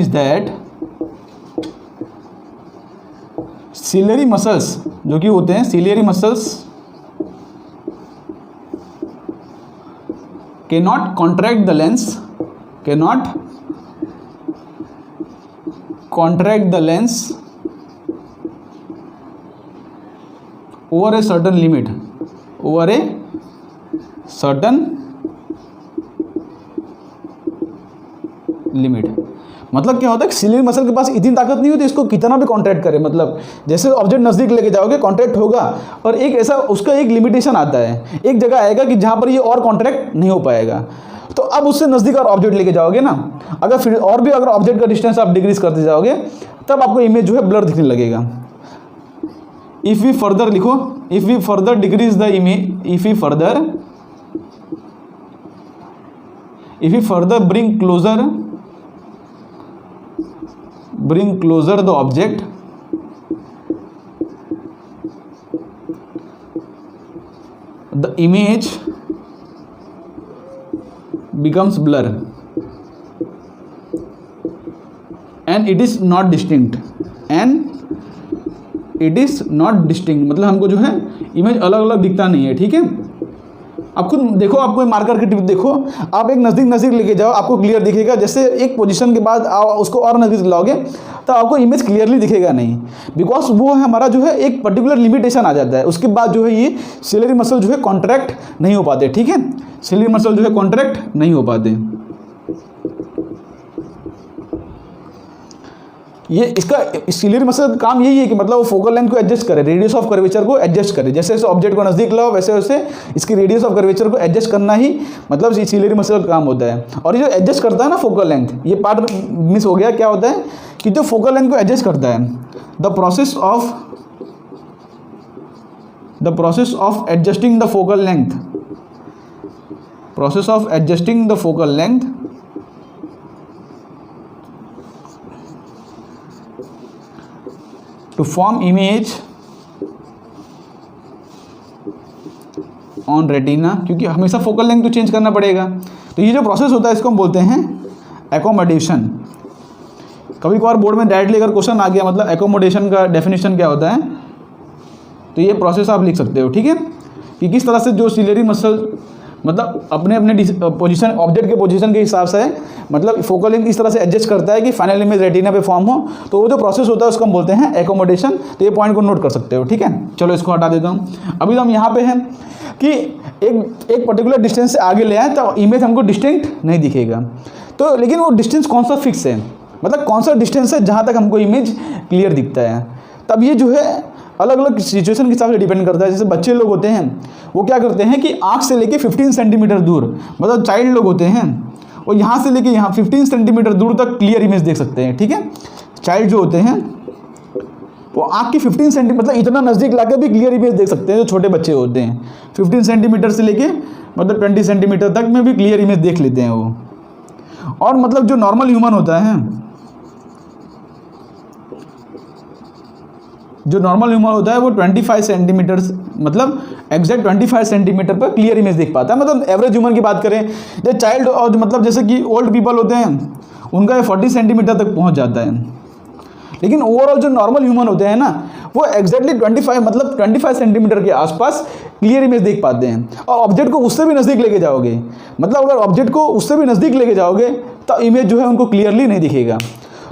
that ciliary muscles जो कि होते हैं, ciliary muscles cannot contract the lens over a certain limit, मतलब क्या होता है कि सिलियरी मसल के पास इतनी ताकत नहीं होती इसको कितना भी कॉन्ट्रैक्ट करे, मतलब जैसे ऑब्जेक्ट नज़दीक लेके जाओगे कॉन्ट्रैक्ट होगा, और एक ऐसा उसका एक लिमिटेशन आता है, एक जगह आएगा कि जहाँ पर ये और कॉन्ट्रैक्ट नहीं हो पाएगा। तो अब उससे नज़दीक और ऑब्जेक्ट लेके जाओगे ना, अगर फिर और भी अगर ऑब्जेक्ट का डिस्टेंस आप डिक्रीज करते जाओगे तब आपको इमेज जो है ब्लर दिखने लगेगा। इफ़ वी फर्दर लिखो, if we further decrease the image, if we further bring closer the object, the image becomes blur and it is not distinct, मतलब हमको जो है इमेज अलग अलग दिखता नहीं है। ठीक है, आप खुद देखो, आपको मार्कर की टिप देखो, आप एक नज़दीक लेके जाओ, आपको क्लियर दिखेगा। जैसे एक पोजीशन के बाद आप उसको और नज़दीक लाओगे तो आपको इमेज क्लियरली दिखेगा नहीं, बिकॉज वो हमारा जो है एक पर्टिकुलर लिमिटेशन आ जाता है। उसके बाद जो है ये सिलियरी मसल जो है कॉन्ट्रैक्ट नहीं हो पाते। ठीक है, सिलियरी मसल जो है कॉन्ट्रैक्ट नहीं हो पाते। ये इसका सिलियरी मसल का काम यही है कि मतलब वो फोकल लेंथ को एडजस्ट करे, रेडियस ऑफ कर्वेचर को एडजस्ट करे। जैसे जैसे ऑब्जेक्ट को नज़दीक लाओ वैसे वैसे इसकी रेडियस ऑफ कर्वेचर को एडजस्ट करना ही मतलब सिलियरी मसल का काम होता है। और ये जो एडजस्ट करता है ना फोकल लेंथ, ये पार्ट मिस हो गया। क्या होता है कि जो फोकल लेंथ को एडजस्ट करता है, the process of adjusting the focal length, to form image on retina, क्योंकि हमेशा फोकल लेंथ तो चेंज करना पड़ेगा। तो ये जो प्रोसेस होता है इसको हम बोलते हैं एकोमोडेशन। कभी कभार बोर्ड में डायरेक्टली अगर क्वेश्चन आ गया मतलब एकोमोडेशन का डेफिनेशन क्या होता है, तो ये प्रोसेस आप लिख सकते हो। ठीक है, कि किस तरह से जो सिलियरी मसल मतलब अपने पोजीशन, ऑब्जेक्ट के पोजीशन के हिसाब से मतलब फोकल लेंथ इस तरह से एडजस्ट करता है कि फाइनल इमेज रेटिना पे फॉर्म हो। तो वो जो प्रोसेस होता है उसको हम बोलते हैं एकोमोडेशन। तो ये पॉइंट को नोट कर सकते हो। ठीक है, चलो इसको हटा देता हूँ। अभी तो हम यहाँ पे हैं कि एक पर्टिकुलर डिस्टेंस से आगे ले आए तो इमेज हमको डिस्टिंक्ट नहीं दिखेगा। तो लेकिन वो डिस्टेंस कौन सा फिक्स है, मतलब कौन सा डिस्टेंस है जहाँ तक हमको इमेज क्लियर दिखता है। तब ये जो है अलग अलग सिचुएशन के हिसाब से डिपेंड करता है। जैसे बच्चे लोग होते हैं वो क्या करते हैं कि आँख से लेके 15 सेंटीमीटर दूर, मतलब चाइल्ड लोग होते हैं वो यहाँ से लेके यहाँ 15 सेंटीमीटर दूर तक क्लियर इमेज देख सकते हैं। ठीक है, चाइल्ड जो होते हैं वो आँख की 15 सेंटीमीटर मतलब इतना नज़दीक लाकर भी क्लियर इमेज देख सकते हैं। जो छोटे बच्चे होते हैं 15 सेंटीमीटर से लेके मतलब 20 सेंटीमीटर तक में भी क्लियर इमेज देख लेते हैं वो। और मतलब जो नॉर्मल ह्यूमन होता है, जो नॉर्मल ह्यूमन होता है वो 25 सेंटीमीटर मतलब एग्जैक्ट 25 सेंटीमीटर पर क्लियर इमेज देख पाता है। मतलब एवरेज ह्यूमन की बात करें, जो चाइल्ड और मतलब जैसे कि ओल्ड पीपल होते हैं उनका ये 40 सेंटीमीटर तक पहुंच जाता है। लेकिन ओवरऑल जो नॉर्मल ह्यूमन होते हैं ना वो एग्जैक्टली 25 सेंटीमीटर के आसपास क्लियर इमेज देख पाते हैं। और ऑब्जेक्ट को उससे भी नज़दीक लेके जाओगे, मतलब अगर ऑब्जेक्ट को उससे भी नज़दीक लेके जाओगे तो इमेज जो है उनको क्लियरली नहीं दिखेगा।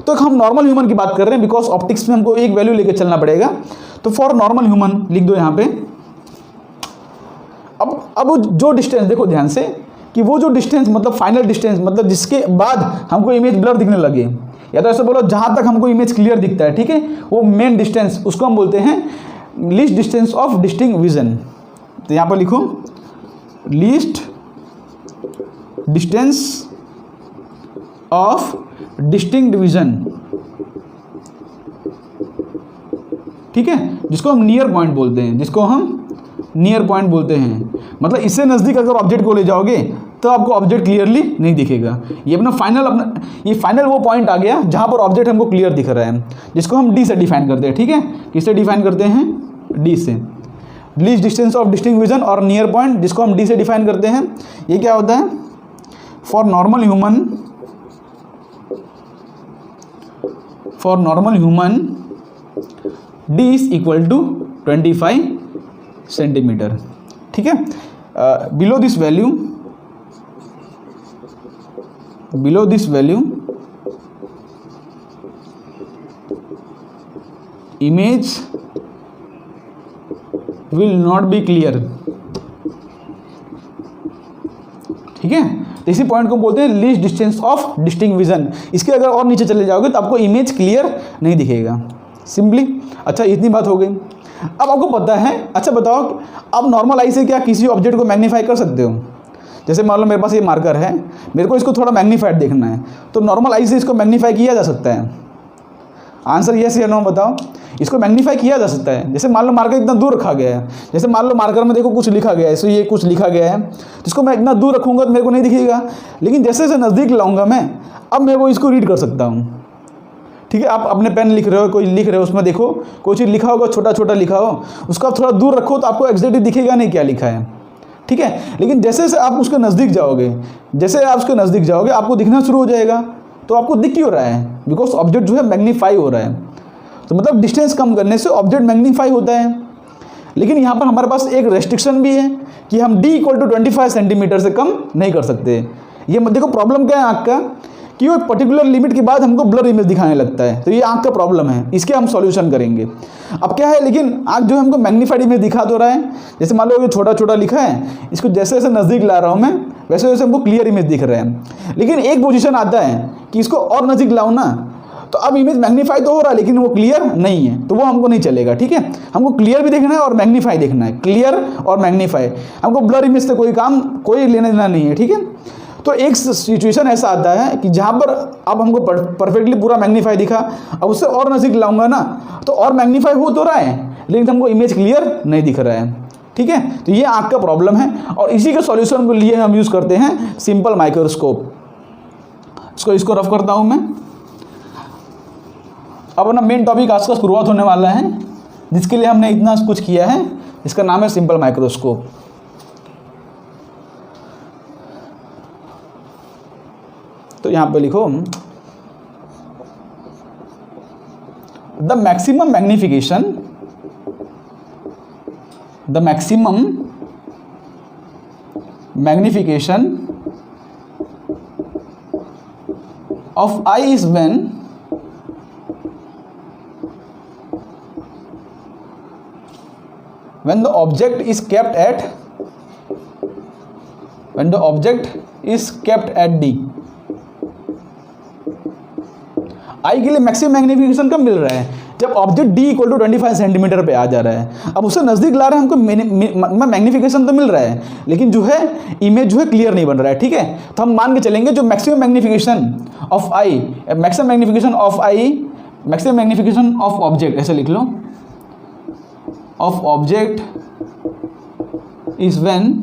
तो हम नॉर्मल ह्यूमन की बात कर रहे हैं बिकॉज ऑप्टिक्स में हमको एक वैल्यू लेके चलना पड़ेगा। तो फॉर नॉर्मल ह्यूमन लिख दो यहाँ पे। अब जो डिस्टेंस देखो ध्यान से कि वो जो डिस्टेंस मतलब फाइनल डिस्टेंस मतलब जिसके बाद हमको इमेज ब्लर दिखने लगे, या तो ऐसे बोलो जहाँ तक हमको इमेज क्लियर दिखता है, ठीक है, वो मेन डिस्टेंस उसको हम बोलते हैं least distance of distinct vision. तो यहाँ पर लिखो least distance of distinct vision, ठीक है, जिसको हम नियर पॉइंट बोलते हैं, मतलब इससे नज़दीक अगर ऑब्जेक्ट को ले जाओगे तो आपको ऑब्जेक्ट क्लियरली नहीं दिखेगा। ये अपना फाइनल वो पॉइंट आ गया जहाँ पर ऑब्जेक्ट हमको क्लियर दिख रहा है, जिसको हम डी से डिफाइन करते हैं। ठीक है, किससे डिफाइन करते हैं? डी से। Least distance of distinct vision और नियर पॉइंट, जिसको हम डी से डिफाइन करते हैं। ये क्या होता है? For normal human D is equal to 25 centimetre. ठीक है, below this value image will not be clear. ठीक है, तो इसी पॉइंट को बोलते हैं least distance of distinct vision. इसके अगर और नीचे चले जाओगे तो आपको इमेज क्लियर नहीं दिखेगा, सिंपली। अच्छा, इतनी बात हो गई। अब आपको पता है, अच्छा बताओ, अब नॉर्मल आई से क्या किसी ऑब्जेक्ट को मैग्नीफाई कर सकते हो? जैसे मान लो मेरे पास ये मार्कर है, मेरे को इसको थोड़ा मैग्नीफाइड देखना है, तो नॉर्मल आई से इसको मैग्नीफाई किया जा सकता है? आंसर यस या नो बताओ। इसको मैग्नीफाई किया जा सकता है। जैसे मान लो मार्कर इतना दूर रखा गया है, जैसे मान लो मार्कर में देखो कुछ लिखा गया है, ऐसे ये कुछ लिखा गया है, तो इसको मैं इतना दूर रखूँगा तो मेरे को नहीं दिखेगा, लेकिन जैसे जैसे नज़दीक लाऊंगा मैं, अब मैं वो इसको रीड कर सकता हूँ। ठीक है, आप अपने पेन लिख रहे हो, कोई लिख रहे हो, उसमें देखो कोई चीज़ लिखा होगा, छोटा छोटा लिखा हो, उसको आप थोड़ा दूर रखो तो आपको एग्जैक्टली दिखेगा नहीं क्या लिखा है। ठीक है, लेकिन जैसे जैसे आप उसके नज़दीक जाओगे, आपको दिखना शुरू हो जाएगा। तो आपको दिख क्यों रहा है? बिकॉज ऑब्जेक्ट जो है मैग्नीफाई हो रहा है। तो मतलब डिस्टेंस कम करने से ऑब्जेक्ट मैग्नीफाई होता है। लेकिन यहाँ पर हमारे पास एक रेस्ट्रिक्शन भी है कि हम d = 25 सेंटीमीटर से कम नहीं कर सकते। ये देखो प्रॉब्लम क्या है आँख का, कि वो पर्टिकुलर लिमिट के बाद हमको ब्लर इमेज दिखाने लगता है। तो ये आँख का प्रॉब्लम है, इसके हम सॉल्यूशन करेंगे। अब क्या है, लेकिन आँख जो है हमको मैग्नीफाइड इमेज दिखा तो रहा है। जैसे मान लो ये छोटा छोटा लिखा है, इसको जैसे जैसे नज़दीक ला रहा हूँ मैं, वैसे वैसे हमको क्लियर इमेज दिख रहा है। लेकिन एक पोजीशन आता है कि इसको और नज़दीक लाऊं ना, तो अब इमेज मैग्नीफाई तो हो रहा है लेकिन वो क्लियर नहीं है, तो वो हमको नहीं चलेगा। ठीक है, हमको क्लियर भी देखना है और मैग्नीफाई देखना है, क्लियर और मैग्नीफाई। हमको ब्लर इमेज से कोई लेना देना नहीं है। ठीक है, तो एक सिचुएशन ऐसा आता है कि जहाँ पर अब हमको परफेक्टली पूरा मैग्नीफाई दिखा, अब उससे और नज़दीक लाऊंगा ना, तो और मैग्नीफाई हो तो रहा है लेकिन हमको इमेज क्लियर नहीं दिख रहा है। ठीक है, तो ये आँख का प्रॉब्लम है, और इसी के सॉल्यूशन के लिए हम यूज़ करते हैं सिंपल माइक्रोस्कोप। इसको रफ करता हूँ मैं। अब अपना मेन टॉपिक आज का शुरुआत होने वाला है, जिसके लिए हमने इतना कुछ किया है। इसका नाम है सिंपल माइक्रोस्कोप। तो यहाँ पे लिखो, the maximum magnification of eye is when the object is kept at D। आई के लिए मैक्सिमम मैग्निफिकेशन कब मिल रहा है? जब ऑब्जेक्ट D = 25 सेंटीमीटर पे आ जा रहा है। अब उससे नज़दीक ला रहे हैं, हमको मैग्निफिकेशन तो मिल रहा है, लेकिन जो है इमेज जो है क्लियर नहीं बन रहा है। ठीक है, तो हम मान के चलेंगे जो मैक्सिमम मैग्निफिकेशन ऑफ ऑब्जेक्ट, ऐसे लिख लो, of object is when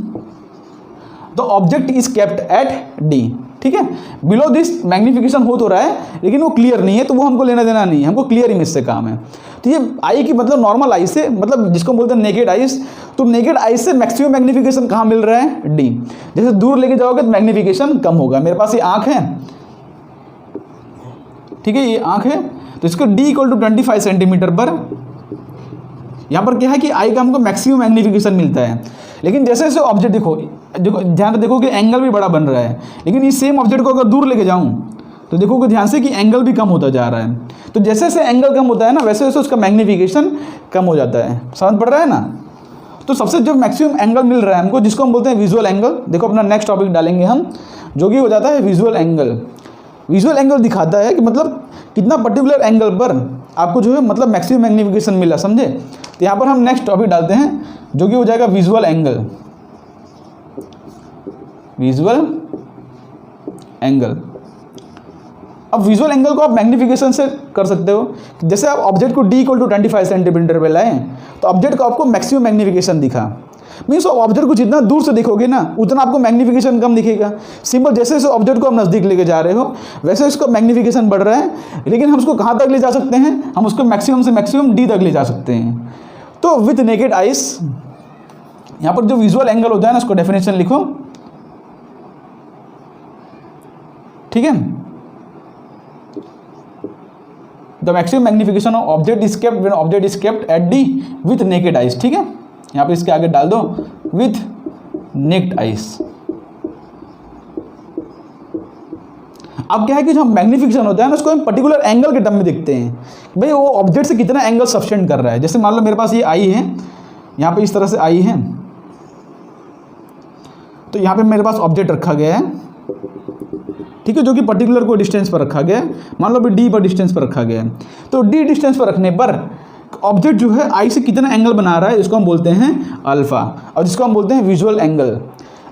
the object is kept at D। ठीक है, बिलो दिस मैग्निफिकेशन हो तो रहा है लेकिन वो क्लियर नहीं है, तो वो हमको लेना देना नहीं है, हमको क्लियर इमेज से काम है। तो ये आई की मतलब नॉर्मल आई से, मतलब जिसको बोलते हैं नेकेड आइज, तो नेकेड आइज से मैक्सिमम मैग्निफिकेशन कहाँ मिल रहा है? D। जैसे दूर लेके जाओगे तो मैग्निफिकेशन कम होगा। मेरे पास ये आँख है, ठीक है, ये आँख है, तो इसको D = 25 सेंटीमीटर पर, यहाँ पर क्या है कि आई का हमको मैक्सिमम मैग्निफिकेशन मिलता है। लेकिन जैसे जैसे ऑब्जेक्ट देखो ध्यान से देखो कि एंगल भी बड़ा बन रहा है, लेकिन इस सेम ऑब्जेक्ट को अगर दूर लेके जाऊं तो देखोगे ध्यान से कि एंगल भी कम होता जा रहा है। तो जैसे जैसे एंगल कम होता है ना, वैसे वैसे उसका मैग्निफिकेशन कम हो जाता है। समझ पड़ रहा है ना? तो सबसे जो मैक्सिमम एंगल मिल रहा है हमको, जिसको हम बोलते हैं विजुअल एंगल। देखो अपना नेक्स्ट टॉपिक डालेंगे हम, जो कि हो जाता है विजुअल एंगल। विजुअल एंगल दिखाता है कि मतलब कितना पर्टिकुलर एंगल पर आपको जो है मतलब मैक्सिमम मैग्निफिकेशन मिला, समझे? तो यहाँ पर हम नेक्स्ट टॉपिक डालते हैं, जो कि हो जाएगा विजुअल एंगल। अब विजुअल एंगल को आप मैग्निफिकेशन से कर सकते हो। जैसे आप ऑब्जेक्ट को D = 25 सेंटीमीटर पे लाएं, तो ऑब्जेक्ट को आपको मैक्सिमम मैग्निफिकेशन दिखा। मीन्स ऑब्जेक्ट को जितना दूर से देखोगे ना उतना आपको मैग्नीफिकेशन कम दिखेगा। सिंपल, जैसे जैसे ऑब्जेक्ट को हम नज़दीक लेके जा रहे हो वैसे उसका मैग्नीफिकेशन बढ़ रहा है, लेकिन हम उसको कहाँ तक ले जा सकते हैं, हम उसको मैक्सिमम से मैक्सिमम डी तक ले जा सकते हैं। तो विथ नेकेड आइज, यहाँ पर जो विजुअल एंगल होता है ना उसको डेफिनेशन लिखो, ठीक है। The maximum magnification of object is kept when object is kept eight D with naked eyes, ठीक है। यहाँ पे इसके आगे डाल दो विथ नेक्ड आइज। अब क्या है कि जो मैग्निफिकेशन होता है ना उसको हम पर्टिकुलर एंगल के टर्म में देखते हैं, भाई वो ऑब्जेक्ट से कितना एंगल सब्सटेंड कर रहा है। जैसे मान लो मेरे पास ये आई है, यहाँ पे इस तरह से आई है, तो यहाँ पे मेरे पास ऑब्जेक्ट रखा गया है, ठीक है, जो कि पर्टिकुलर को डिस्टेंस पर रखा गया है, मान लो अभी डी पर डिस्टेंस पर रखा गया है। तो डी डिस्टेंस पर रखने पर ऑब्जेक्ट जो है आई से कितना एंगल बना रहा है, इसको हम बोलते हैं अल्फा, और जिसको हम बोलते हैं विजुअल एंगल,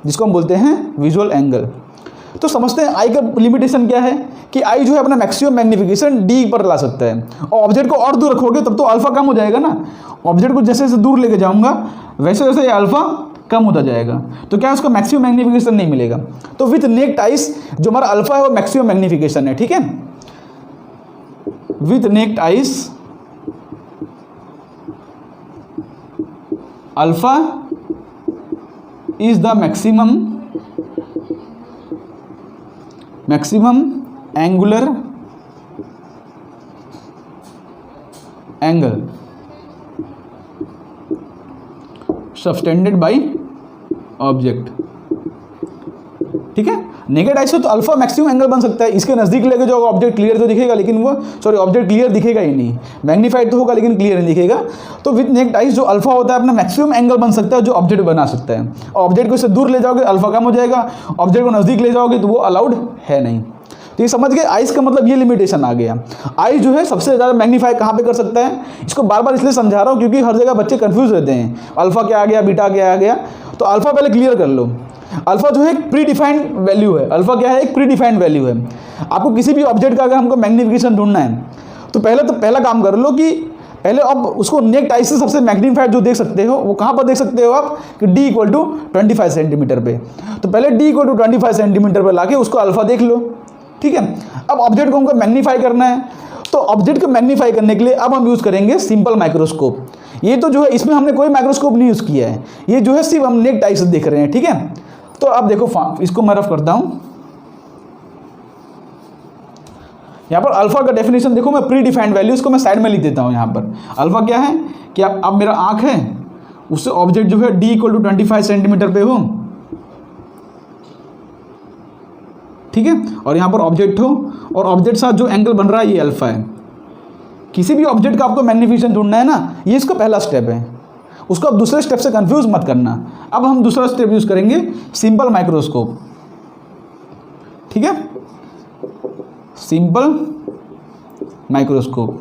जिसको हम बोलते हैं विजुअल एंगल। तो समझते हैं आई का लिमिटेशन क्या है कि आई जो है अपना मैक्सिमम मैग्निफिकेशन डी पर ला सकता है, और ऑब्जेक्ट को और दूर रखोगे तब तो अल्फा कम हो जाएगा ना। ऑब्जेक्ट को जैसे जैसे दूर लेके जाऊंगा वैसे वैसे ये अल्फा कम होता जाएगा, तो क्या उसका मैक्सिमम मैग्निफिकेशन नहीं मिलेगा। तो विथ नेक्ड आइज जो हमारा अल्फा है वो मैक्सिमम मैग्निफिकेशन है, ठीक है। With necked eyes alpha is the maximum angular angle subtended by object, ठीक है। नेकेड आइज से तो अल्फा मैक्सिमम एंगल बन सकता है, इसके नज़दीक लेके जाओगे ऑब्जेक्ट क्लियर तो दिखेगा, लेकिन वो ऑब्जेक्ट क्लियर दिखेगा ही नहीं, मैग्नीफाइड तो होगा लेकिन क्लियर नहीं दिखेगा। तो विथ नेकेड आइज जो अल्फा होता है अपना मैक्सिमम एंगल बन सकता है जो ऑब्जेक्ट बना सकता है। ऑब्जेक्ट को इससे दूर ले जाओगे अल्फा कम हो जाएगा, ऑब्जेक्ट को नज़दीक ले जाओगे तो वो अलाउड है नहीं। तो ये समझ गए, आइज का मतलब ये लिमिटेशन आ गया। आइज जो है सबसे ज़्यादा मैग्नीफाई कहाँ पे कर सकता है, इसको बार बार इसलिए समझा रहा हूँ क्योंकि हर जगह बच्चे कंफ्यूज रहते हैं, अल्फा क्या आ गया बीटा क्या आ गया। तो अल्फा पहले क्लियर कर लो, अल्फा जो है एक प्री डिफाइंड वैल्यू है। अल्फा क्या है, एक प्री डिफाइंड वैल्यू है। आपको किसी भी ऑब्जेक्ट का अगर हमको मैग्निफिकेशन ढूंढना है तो पहला काम कर लो कि पहले अब उसको नेक्ड आइज से सबसे मैग्नीफाइड जो देख सकते हो वो कहाँ पर देख सकते हो आप, कि डी इक्वल टू 25 सेंटीमीटर पे। तो पहले डी इक्वल टू 25 सेंटीमीटर पर लाके उसको अल्फा देख लो, ठीक है। अब ऑब्जेक्ट को हमको मैग्नीफाई करना है, तो ऑब्जेक्ट को मैग्नीफाई करने के लिए अब हम यूज़ करेंगे सिंपल माइक्रोस्कोप। ये तो जो है इसमें हमने कोई माइक्रोस्कोप नहीं यूज़ किया है, ये जो है सिर्फ हम नेक्ड आइज से देख रहे हैं, ठीक है। तो अब देखो इसको मैं रफ करता हूँ, यहाँ पर अल्फा का डेफिनेशन देखो, मैं प्री डिफाइंड वैल्यू इसको मैं साइड में लिख देता हूँ। यहाँ पर अल्फा क्या है कि अब मेरा आँख है उससे ऑब्जेक्ट जो है डी इक्वल टू 25 सेंटीमीटर पे हो, ठीक है, और यहाँ पर ऑब्जेक्ट हो और ऑब्जेक्ट साथ जो एंगल बन रहा है ये अल्फा है। किसी भी ऑब्जेक्ट का आपको मैग्निफिकेशन ढूंढना है ना, ये इसका पहला स्टेप है, उसको आप दूसरे स्टेप से कंफ्यूज मत करना। अब हम दूसरा स्टेप यूज करेंगे सिंपल माइक्रोस्कोप, ठीक है, सिंपल माइक्रोस्कोप।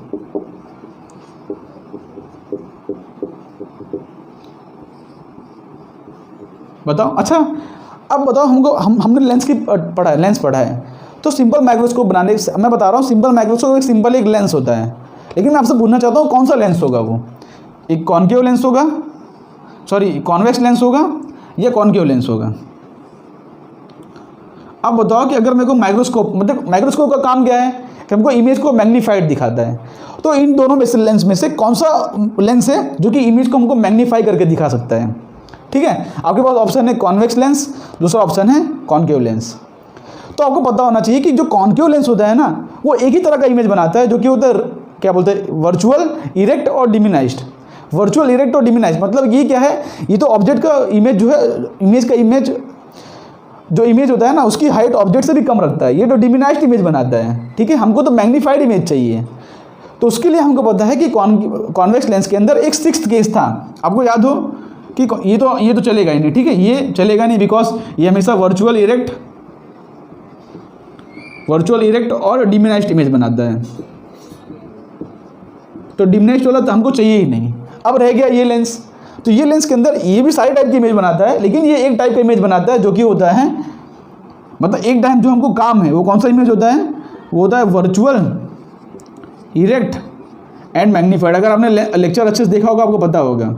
बताओ, अच्छा अब बताओ हमको, हमने लेंस पढ़ा है, तो सिंपल माइक्रोस्कोप बनाने मैं बता रहा हूँ, सिंपल माइक्रोस्कोप एक सिंपल एक लेंस होता है, लेकिन मैं आपसे पूछना चाहता हूँ कौन सा लेंस होगा वो, एक कॉन्केव लेंस होगा, सॉरी कॉन्वेक्स लेंस होगा या कॉन्केव लेंस होगा। अब बताओ कि अगर मेरे को माइक्रोस्कोप, मतलब माइक्रोस्कोप का काम क्या है कि हमको इमेज को मैग्नीफाइड दिखाता है, तो इन दोनों में से लेंस में से कौन सा लेंस है जो कि इमेज को हमको मैग्नीफाई करके दिखा सकता है, ठीक है। आपके पास ऑप्शन है कॉन्वेक्स लेंस, दूसरा ऑप्शन है कॉन्केव लेंस। तो आपको पता होना चाहिए कि जो कॉन्केव लेंस होता है ना वो एक ही तरह का इमेज बनाता है, जो कि होता है क्या बोलते हैं, वर्चुअल, इरेक्ट और डिमिनाइज्ड। वर्चुअल, इरेक्ट और डिमिनाइज्ड मतलब ये क्या है, ये तो ऑब्जेक्ट का इमेज जो है, जो इमेज होता है ना उसकी हाइट ऑब्जेक्ट से भी कम रखता है, ये तो डिमिनाइज्ड इमेज बनाता है, ठीक है। हमको तो मैग्नीफाइड इमेज चाहिए, तो उसके लिए हमको पता है कि कॉन्वेक्स लेंस के अंदर एक सिक्स्थ केस था, आपको याद हो कि ये तो चलेगा ही नहीं, ठीक है, ये चलेगा नहीं, बिकॉज ये हमेशा वर्चुअल, इरेक्ट और डिमिनाइज्ड इमेज बनाता है, तो डिमिनाइज्ड वाला तो हमको चाहिए ही नहीं। अब रह गया ये लेंस, तो ये लेंस के अंदर ये भी सारे टाइप की इमेज बनाता है, लेकिन ये एक टाइप का इमेज बनाता है जो कि होता है, मतलब एक टाइम जो हमको काम है वो कौन सा इमेज होता है, वो होता है वर्चुअल, इरेक्ट एंड मैग्नीफाइड। अगर आपने लेक्चर अच्छे से देखा होगा आपको पता होगा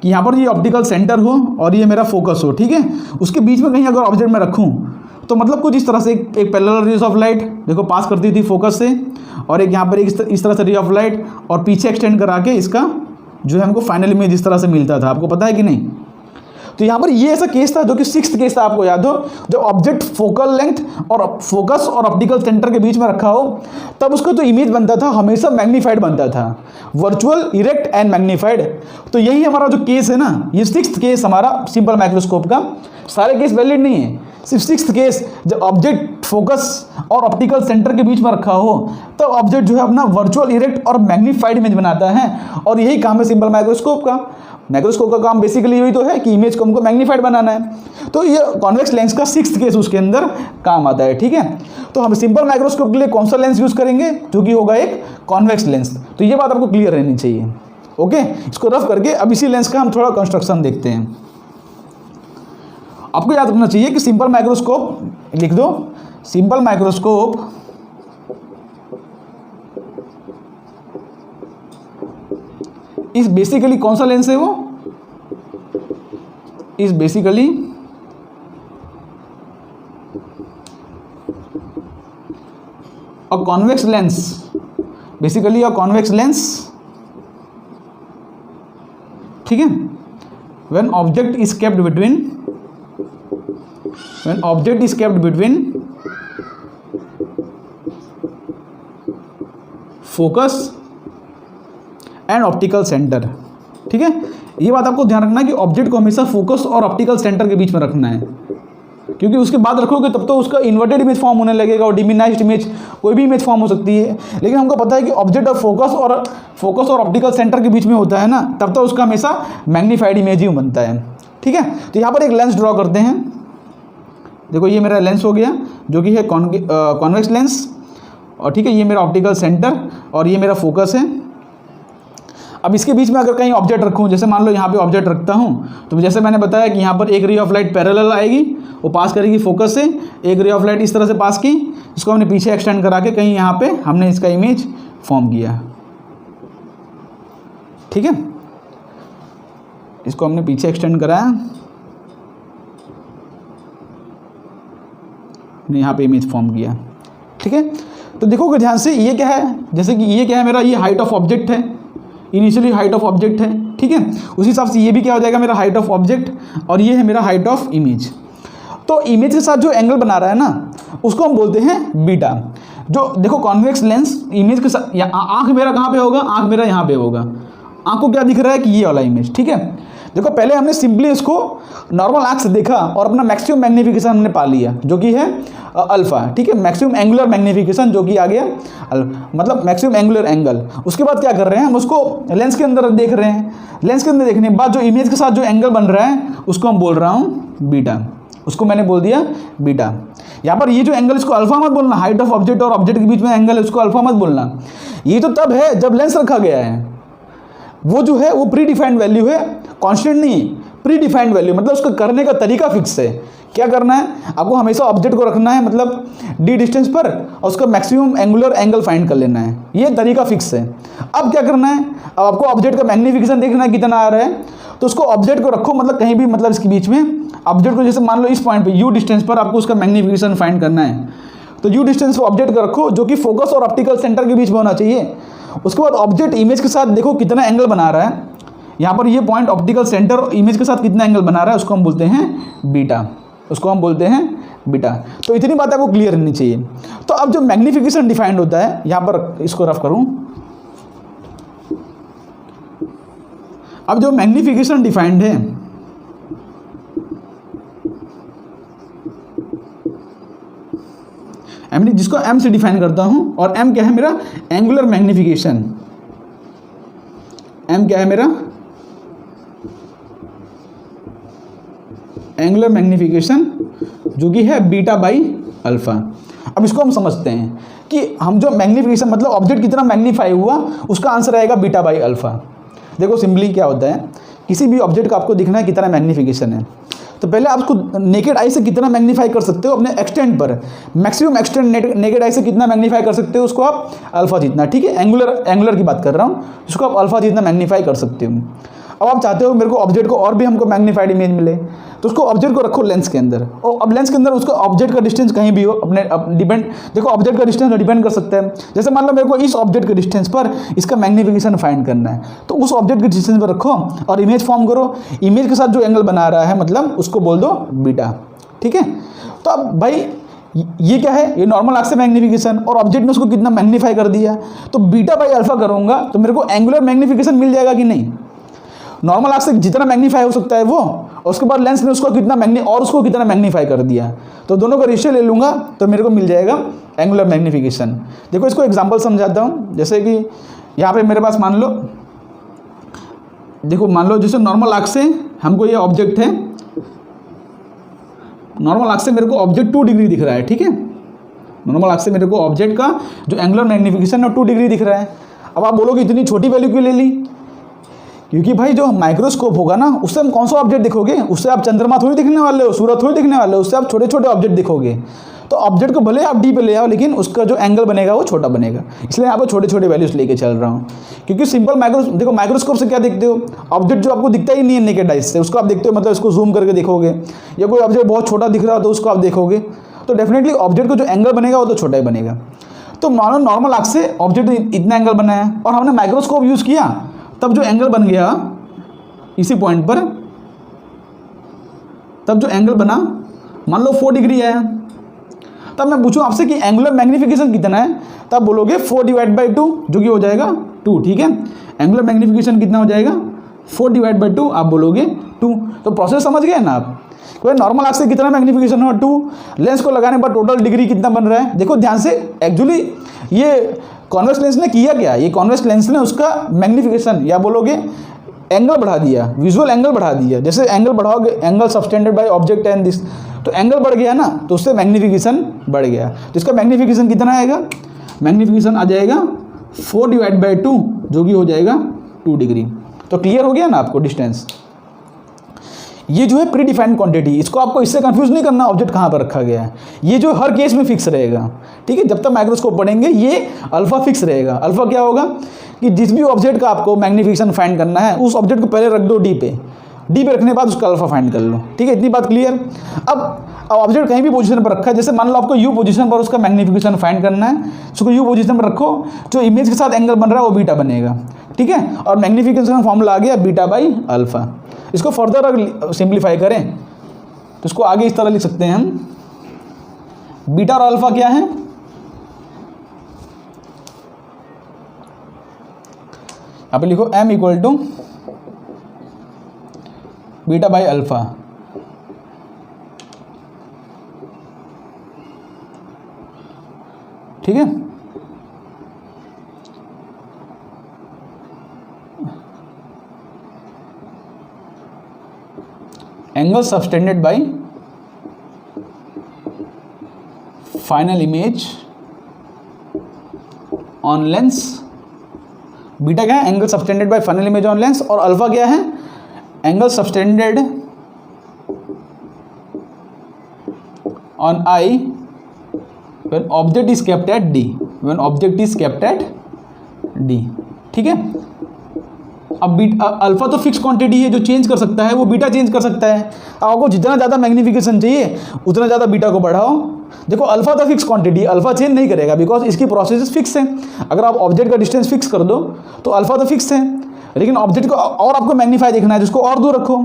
कि यहाँ पर ये ऑप्टिकल सेंटर हो और ये मेरा फोकस हो, ठीक है। उसके बीच में कहीं अगर ऑब्जेक्ट मैं रखूँ तो मतलब कुछ इस तरह से एक पैरेलल रेज ऑफ लाइट देखो पास करती थी फोकस से, और एक यहाँ पर एक इस तरह से रे ऑफ लाइट, और पीछे एक्सटेंड करा के इसका जो है हमको फाइनल इमेज इस तरह से मिलता था। आपको पता है कि नहीं? तो यहाँ पर ये ऐसा केस था जो कि 6th केस था, आपको याद हो, जब ऑब्जेक्ट फोकल लेंथ और फोकस और ऑप्टिकल सेंटर के बीच में रखा हो तब उसका जो इमेज बनता था हमेशा मैग्नीफाइड बनता था, वर्चुअल, इरेक्ट एंड मैग्नीफाइड। तो यही हमारा जो केस है ना, ये 6th केस हमारा सिंपल माइक्रोस्कोप का। सारे केस वैलिड नहीं है, सिर्फ 6th केस जब ऑब्जेक्ट फोकस और ऑप्टिकल सेंटर के बीच में रखा हो तब ऑब्जेक्ट जो है अपना वर्चुअल, इरेक्ट और मैग्नीफाइड इमेज बनाता है, और यही काम है सिंपल माइक्रोस्कोप का। माइक्रोस्कोप का काम बेसिकली यही तो है कि इमेज को हमको मैग्नीफाइड बनाना है। तो ये कॉन्वेक्स लेंस का 6th केस उसके अंदर काम आता है, ठीक है। तो हम सिंपल माइक्रोस्कोप के लिए कौन सा लेंस यूज करेंगे, जो कि होगा एक कॉन्वेक्स लेंस। तो ये बात आपको क्लियर रहनी चाहिए, ओके। इसको रफ करके अब इसी लेंस का हम थोड़ा कंस्ट्रक्शन देखते हैं। आपको याद रखना चाहिए कि सिंपल माइक्रोस्कोप, लिख दो, सिंपल माइक्रोस्कोप इस बेसिकली कौन सा लेंस है, वो इस basically a convex lens, basically a convex lens, ठीक है। When object is kept between focus and optical centre, ठीक है। ये बात आपको ध्यान रखना है कि ऑब्जेक्ट को हमेशा फोकस और ऑप्टिकल सेंटर के बीच में रखना है, क्योंकि उसके बाद रखोगे तब तो उसका इन्वर्टेड इमेज फॉर्म होने लगेगा और डिमिनाइज्ड इमेज, कोई भी इमेज फॉर्म हो सकती है। लेकिन हमको पता है कि ऑब्जेक्ट ऑफ फोकस और ऑप्टिकल सेंटर के बीच में होता है ना, तब तो उसका हमेशा मैग्नीफाइड इमेज ही बनता है, ठीक है। तो यहाँ पर एक लेंस ड्रॉ करते हैं। देखो ये मेरा लेंस हो गया जो कि है कॉन्वेक्स लेंस, और ठीक है, ये मेरा ऑप्टिकल सेंटर और ये मेरा फोकस है। अब इसके बीच में अगर कहीं ऑब्जेक्ट रखूं, जैसे मान लो यहाँ पे ऑब्जेक्ट रखता हूँ, तो जैसे मैंने बताया कि यहाँ पर एक रे ऑफ लाइट पैरेलल आएगी, वो पास करेगी फोकस से, एक रे ऑफ लाइट इस तरह से पास की, इसको हमने पीछे एक्सटेंड करा के कहीं यहाँ पे हमने इसका इमेज फॉर्म किया, ठीक है। इसको हमने पीछे एक्सटेंड कराया, यहाँ पे इमेज फॉर्म किया, ठीक है। तो देखोगे ध्यान से, ये क्या है, जैसे कि ये क्या है मेरा, ये हाइट ऑफ ऑब्जेक्ट है, इनिशियली हाइट ऑफ ऑब्जेक्ट है, ठीक है। उसी हिसाब से ये भी क्या हो जाएगा मेरा हाइट ऑफ ऑब्जेक्ट, और ये है मेरा हाइट ऑफ इमेज। तो इमेज के साथ जो एंगल बना रहा है ना, उसको हम बोलते हैं बीटा। जो देखो कॉन्वेक्स लेंस इमेज के साथ, आंख मेरा कहाँ पे होगा, आंख मेरा यहाँ पे होगा, आंख को क्या दिख रहा है कि ये वाला इमेज, ठीक है। देखो पहले हमने सिंपली इसको नॉर्मल आंख से देखा और अपना मैक्सिमम मैग्नीफिकेशन हमने पा लिया, जो कि है अल्फा, ठीक है। मैक्सिमम एंगुलर मैग्नीफिकेशन जो कि आ गया मतलब मैक्सिमम एंगुलर एंगल। उसके बाद क्या कर रहे हैं, हम उसको लेंस के अंदर देख रहे हैं। लेंस के अंदर देखने के बाद जो इमेज के साथ जो एंगल बन रहा है उसको हम बोल रहा हूँ बीटा, उसको मैंने बोल दिया बीटा। यहाँ पर ये जो एंगल, इसको अल्फा मत बोलना, हाइट ऑफ ऑब्जेक्ट और ऑब्जेक्ट के बीच में एंगल है, उसको अल्फा मत बोलना। ये तो तब है जब लेंस रखा गया है, वो जो है वो प्री डिफाइंड वैल्यू है, कांस्टेंट नहीं, प्री डिफाइंड वैल्यू, मतलब उसका करने का तरीका फिक्स है। क्या करना है आपको, हमेशा ऑब्जेक्ट को रखना है मतलब डी डिस्टेंस पर, और उसका मैक्सिमम एंगुलर एंगल फाइंड कर लेना है, ये तरीका फिक्स है। अब क्या करना है, अब आपको ऑब्जेक्ट का मैग्नीफिकेशन देखना है कितना आ रहा है, तो उसको ऑब्जेक्ट को रखो मतलब कहीं भी, मतलब इसके बीच में ऑब्जेक्ट को, जैसे मान लो इस पॉइंट पे यू डिस्टेंस पर आपको उसका मैग्नीफिकेशन फाइंड करना है, तो यू डिस्टेंस पर ऑब्जेक्ट को रखो जो कि फोकस और ऑप्टिकल सेंटर के बीच में होना चाहिए। उसके बाद ऑब्जेक्ट इमेज के साथ देखो कितना एंगल बना रहा है, यहाँ पर ये पॉइंट ऑप्टिकल सेंटर और इमेज के साथ कितना एंगल बना रहा है, उसको हम बोलते हैं बीटा, उसको हम बोलते हैं बीटा। तो इतनी बात आपको क्लियर रहनी चाहिए। तो अब जो मैग्नीफिकेशन डिफाइंड होता है, यहाँ पर इसको रफ करूँ, अब जो मैग्नीफिकेशन डिफाइंड है, जिसको m से डिफाइन करता हूं, और m क्या है मेरा, एंगुलर मैग्नीफिकेशन। m क्या है मेरा, एंगुलर मैग्नीफिकेशन, जो कि है बीटा बाई अल्फा। अब इसको हम समझते हैं कि हम जो मैग्नीफिकेशन मतलब ऑब्जेक्ट कितना मैग्नीफाई हुआ, उसका आंसर आएगा बीटा बाई अल्फा। देखो सिंपली क्या होता है, किसी भी ऑब्जेक्ट का आपको दिखना है कितना मैग्नीफिकेशन है, तो पहले आप उसको नेकेड आई से कितना मैग्नीफाई कर सकते हो अपने एक्सटेंड पर, मैक्सिमम एक्सटेंड नेकेड आई से कितना मैग्नीफाई कर सकते हो, उसको आप अल्फा जितना, ठीक है, एंगुलर की बात कर रहा हूँ, उसको आप अल्फा जितना मैग्नीफाई कर सकते हो। अब आप चाहते हो मेरे को ऑब्जेक्ट को और भी हमको मैग्नीफाइड इमेज मिले, तो उसको ऑब्जेक्ट को रखो लेंस के अंदर, और अब लेंस के अंदर उसका ऑब्जेक्ट का डिस्टेंस कहीं भी हो अपने डिपेंड, देखो ऑब्जेक्ट का डिस्टेंस डिपेंड कर सकता है। जैसे मान लो मेरे को इस ऑब्जेक्ट के डिस्टेंस पर इसका मैग्नीफिकेशन फाइंड करना है, तो उस ऑब्जेक्ट के डिस्टेंस पर रखो और इमेज फॉर्म करो। इमेज के साथ जो एंगल बना रहा है मतलब उसको बोल दो बीटा, ठीक है। तो अब भाई ये क्या है, ये नॉर्मल आर्क से मैग्नीफिकेशन, और ऑब्जेक्ट ने उसको कितना मैग्नीफाई कर दिया, तो बीटा बाई अल्फा करूंगा तो मेरे को एंगुलर मैग्नीफिकेशन मिल जाएगा कि नहीं। नॉर्मल आर्क से जितना मैग्नीफाई हो सकता है वो, और उसके बाद लेंस ने उसको कितना उसको कितना मैग्नीफाई कर दिया, तो दोनों का रेशियो ले लूंगा तो मेरे को मिल जाएगा एंगुलर मैग्नीफिकेशन। देखो इसको एग्जांपल समझाता हूँ। जैसे कि यहाँ पे मेरे पास मान लो, देखो मान लो जैसे नॉर्मल आर्क से हमको ये ऑब्जेक्ट है, नॉर्मल आर्क से मेरे को ऑब्जेक्ट 2 डिग्री दिख रहा है, ठीक है। नॉर्मल आर्क से मेरे को ऑब्जेक्ट का जो एंगुलर मैग्नीफिकेशन है 2 डिग्री दिख रहा है। अब आप बोलोगे इतनी छोटी वैल्यू क्यों ले ली, क्योंकि भाई जो माइक्रोस्कोप होगा ना उससे हम कौन सा ऑब्जेक्ट दिखोगे, उससे आप चंद्रमा थोड़ी दिखने वाले हो, सूरज थोड़ी दिखने वाले हो, उससे आप छोटे छोटे ऑब्जेक्ट दिखोगे। तो ऑब्जेक्ट को भले आप डी पे ले आओ लेकिन उसका जो एंगल बनेगा वो छोटा बनेगा, इसलिए यहाँ पर छोटे छोटे वैल्यूज लेके चल रहा हूँ। क्योंकि सिंपल देखो माइक्रोस्कोप से क्या देखते हो, ऑब्जेक्ट जो आपको दिखता ही नहीं है नेकेड आइज से, उसको आप देखते हो मतलब इसको जूम करके देखोगे, या कोई ऑब्जेक्ट बहुत छोटा दिख रहा हो तो उसको आप देखोगे, तो डेफिनेटली ऑब्जेक्ट को जो एंगल बनेगा वो तो छोटा ही बनेगा। तो मानो नॉर्मल आर्क से ऑब्जेक्ट इतना एंगल बनाया और हमने माइक्रोस्कोप यूज़ किया, तब जो एंगल बन गया इसी पॉइंट पर, तब जो एंगल बना मान लो 4 डिग्री है, तब मैं पूछूं आपसे कि एंगुलर मैग्नीफिकेशन कितना है, तब बोलोगे 4/2 जो कि हो जाएगा 2, ठीक है। एंगुलर मैग्नीफिकेशन कितना हो जाएगा 4/2, आप बोलोगे 2। तो प्रोसेस समझ गए ना आप, कोई नॉर्मल आर्क से कितना मैग्नीफिकेशन हो 2, लेंस को लगाने पर टोटल डिग्री कितना बन रहा है। देखो ध्यान से, एक्चुअली ये कॉन्वेक्स लेंस ने किया क्या, ये कॉन्वेक्स लेंस ने उसका मैग्नीफिकेशन या बोलोगे एंगल बढ़ा दिया, विजुअल एंगल बढ़ा दिया। जैसे एंगल बढ़ाओगे, angle subtended by object and this, तो एंगल बढ़ गया ना, तो उससे मैग्नीफिकेशन बढ़ गया। तो इसका मैग्नीफिकेशन कितना आएगा, मैग्नीफिकेशन आ जाएगा 4/2 जो कि हो जाएगा 2 डिग्री। तो क्लियर हो गया ना आपको डिस्टेंस। ये जो है प्री डिफाइंड क्वांटिटी, इसको आपको इससे कंफ्यूज नहीं करना ऑब्जेक्ट कहाँ पर रखा गया है, ये जो हर केस में फिक्स रहेगा, ठीक है। जब तक माइक्रोस्कोप पढ़ेंगे ये अल्फा फिक्स रहेगा। अल्फा क्या होगा कि जिस भी ऑब्जेक्ट का आपको मैग्नीफिकेशन फाइंड करना है उस ऑब्जेक्ट को पहले रख दो डी पे रखने के बाद उसका अल्फा फाइंड कर लो, ठीक है। इतनी बात क्लियर। अब ऑब्जेक्ट कहीं भी पोजीशन पर रखा है, जैसे मान लो आपको यू पोजीशन पर उसका मैग्नीफिकेशन फाइंड करना है, उसको यू पोजीशन पर रखो, जो इमेज के साथ एंगल बन रहा है वो बीटा बनेगा, ठीक है। और मैग्नीफिकेशन का फॉर्मूला आ गया बीटा बाई अल्फा। इसको फर्दर अगर सिंप्लीफाई करें तो इसको आगे इस तरह लिख सकते हैं हम, बीटा और अल्फा क्या है, यहाँ पे लिखो m = बीटा बाई अल्फा, ठीक है। Angle subtended by final image on lens, beta क्या है, angle subtended bye final image on lens, और अल्फा क्या है, angle subtended on I when object is kept eight D, when object is kept eight D, ठीक है। अब alpha तो fix quantity है, जो चेंज कर सकता है वो बीटा चेंज कर सकता है। आपको जितना ज़्यादा मैग्नीफिकेशन चाहिए उतना ज़्यादा बीटा को बढ़ाओ। देखो अल्फा तो फिक्स क्वांटिटी, अल्फा चेंज नहीं करेगा बिकॉज इसकी प्रोसेस फिक्स है। अगर आप ऑब्जेक्ट का डिस्टेंस फिक्स कर दो तो अल्फा तो फिक्स है, लेकिन ऑब्जेक्ट को और आपको मैग्नीफाई देखना है, जिसको और दूर रखो।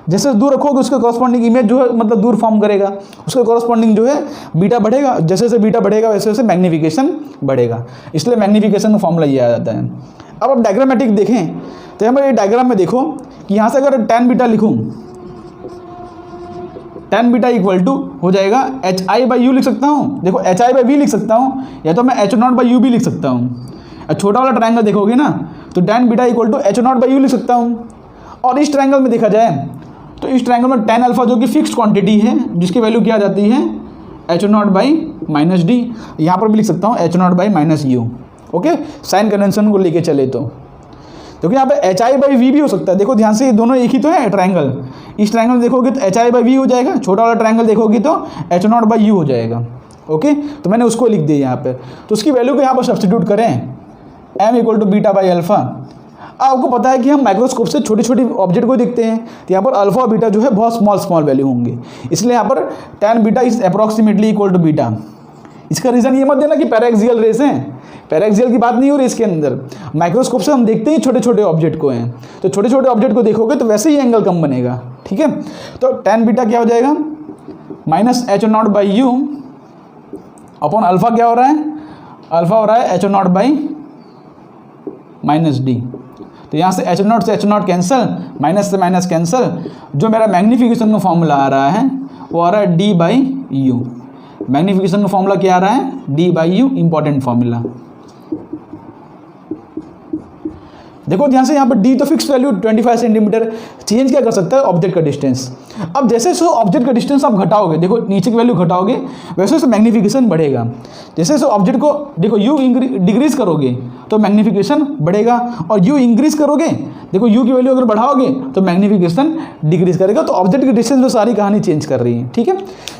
जैसे दूर रखोगे उसके कॉरस्पॉन्डिंग इमेज जो है मतलब दूर फॉर्म करेगा, उसके कॉरस्पॉन्डिंग जो है बीटा बढ़ेगा। जैसे जैसे बीटा बढ़ेगा वैसे वैसे मैग्नीफिकेशन बढ़ेगा, इसलिए मैग्नीफिकेशन का फॉर्मूला ये आ जाता है। अब आप डायग्रामेटिक देखें तो यहाँ पर ये डायग्राम में देखो कि यहाँ से अगर tan बीटा लिखूँ, tan बीटा = हो जाएगा hi/u लिख सकता हूँ। देखो hi/v लिख सकता हूँ, या तो मैं h0/u भी लिख सकता हूँ। छोटा वाला ट्रायंगल देखोगे ना तो tan बीटा = h0/u लिख सकता हूँ। और इस ट्रायंगल में देखा जाए तो इस ट्रायंगल में tan अल्फा जो कि फिक्स्ड क्वांटिटी है, जिसकी वैल्यू क्या आ जाती है h0/-d, यहाँ पर भी लिख सकता हूँ h0/-u। ओके, साइन कन्वेंशन को लेके चले तो क्योंकि यहाँ पे hi/v भी हो सकता है। देखो ध्यान से, ये दोनों एक ही तो है ट्रायंगल। इस ट्रायंगल देखोगे तो hi/v हो जाएगा, छोटा वाला ट्रायंगल देखोगे तो h0/u हो जाएगा। ओके, तो मैंने उसको लिख दिया यहाँ पे। तो उसकी वैल्यू को यहाँ पर सब्स्टिट्यूट करें, m = बीटा बाई अल्फा। आपको पता है कि हम माइक्रोस्कोप से छोटी छोटी ऑब्जेक्ट को देखते हैं, तो यहाँ पर अल्फा और बीटा जो है बहुत स्मॉल स्मॉल वैल्यू होंगे, इसलिए यहाँ पर tan beta is approximately equal to beta. इसका रीज़न ये मत देना कि पैराक्सियल रेस हैं, पैराक्सियल की बात नहीं हो रही इसके अंदर। माइक्रोस्कोप से हम देखते ही छोटे छोटे ऑब्जेक्ट को हैं, तो छोटे छोटे ऑब्जेक्ट को देखोगे तो वैसे ही एंगल कम बनेगा, ठीक है। तो tan बीटा क्या हो जाएगा, -h0/u अपॉन अल्फा क्या हो रहा है, अल्फा हो रहा है h0/-d। तो यहाँ से h0 से h0 कैंसिल, माइनस से माइनस कैंसिल, जो मेरा मैग्नीफिकेशन का फॉर्मूला आ रहा है वो आ रहा है d/u। मैग्नीफिकेशन का फॉर्मूला क्या आ रहा है, d/u, इंपॉर्टेंट फॉर्मूला। देखो ध्यान से, यहाँ पर d तो फिक्स वैल्यू 25 सेंटीमीटर, चेंज क्या कर सकता है, ऑब्जेक्ट का डिस्टेंस। अब जैसे जैसे ऑब्जेक्ट का डिस्टेंस आप घटाओगे, देखो नीचे की वैल्यू घटाओगे वैसे वैसे मैग्नीफिकेशन बढ़ेगा। जैसे जैसे ऑब्जेक्ट को देखो u डिक्रीज करोगे तो मैग्नीफिकेशन बढ़ेगा, और u इंक्रीज करोगे, देखो u की वैल्यू अगर बढ़ाओगे तो मैग्नीफिकेशन डिक्रीज करेगा। तो ऑब्जेक्ट की डिस्टेंस में सारी कहानी चेंज कर रही है, ठीक है।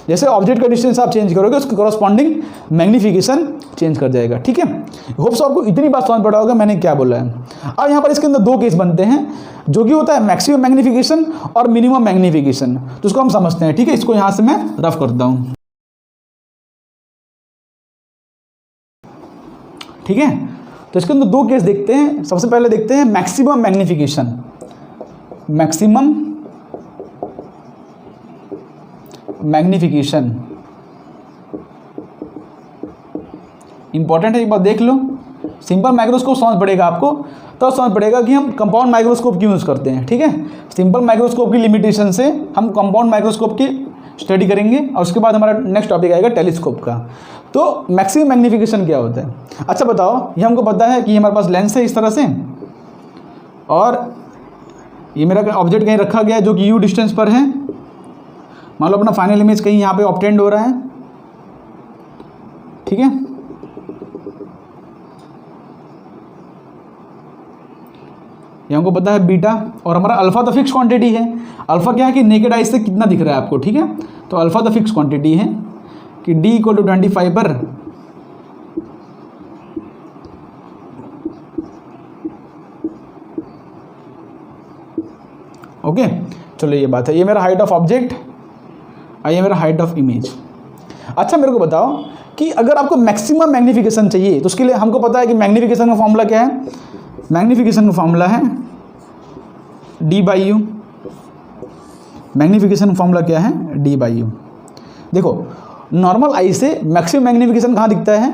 जैसे ऑब्जेक्ट का डिस्टेंस आप चेंज करोगे उसके कॉरस्पॉन्डिंग मैग्नीफिकेशन चेंज कर जाएगा, ठीक है। होप्स आपको इतनी बात समझ पड़ा होगा मैंने क्या बोला है। अब यहाँ पर इसके अंदर दो केस बनते हैं, जो कि होता है मैक्सिमम मैग्नीफिकेशन और मिनिमम मैग्नीफिकेशन, तो उसको हम समझते हैं, ठीक है। इसको यहाँ से मैं रफ करता हूँ, ठीक है। तो इसके अंदर दो केस देखते हैं। सबसे पहले देखते हैं maximum magnification. Maximum magnification important है, एक बार देख लो। सिंपल माइक्रोस्कोप समझ पड़ेगा आपको, तो समझ पड़ेगा कि हम कंपाउंड माइक्रोस्कोप क्यों यूज़ करते हैं, ठीक है। सिंपल माइक्रोस्कोप की लिमिटेशन से हम कंपाउंड माइक्रोस्कोप की स्टडी करेंगे, और उसके बाद हमारा नेक्स्ट टॉपिक आएगा टेलीस्कोप का। तो मैक्सिमम मैग्नीफिकेशन क्या होता है। अच्छा बताओ, ये हमको पता है कि हमारे पास लेंस है इस तरह से, और ये मेरा ऑब्जेक्ट कहीं रखा गया है जो कि u डिस्टेंस पर है। मान लो अपना फाइनल इमेज कहीं यहाँ पे ऑब्टेंड हो रहा है, ठीक है। ये हमको पता है बीटा, और हमारा अल्फा तो फिक्स क्वांटिटी है। अल्फा क्या है कि नेकेड आई से कितना दिख रहा है आपको, ठीक है। तो अल्फा तो फिक्स क्वांटिटी है कि d = 25 पर ओके। चलो ये बात है, ये मेरा हाइट ऑफ ऑब्जेक्ट और ये मेरा हाइट ऑफ इमेज। अच्छा मेरे को बताओ कि अगर आपको मैक्सिमम मैग्नीफिकेशन चाहिए तो उसके लिए हमको पता है कि मैग्नीफिकेशन का फॉर्मूला क्या है। मैग्नीफिकेशन का फॉर्मूला है d/u। मैग्नीफिकेशन का फॉर्मूला क्या है, d/u। देखो नॉर्मल आई से मैक्सिमम मैग्नीफिकेशन कहाँ दिखता है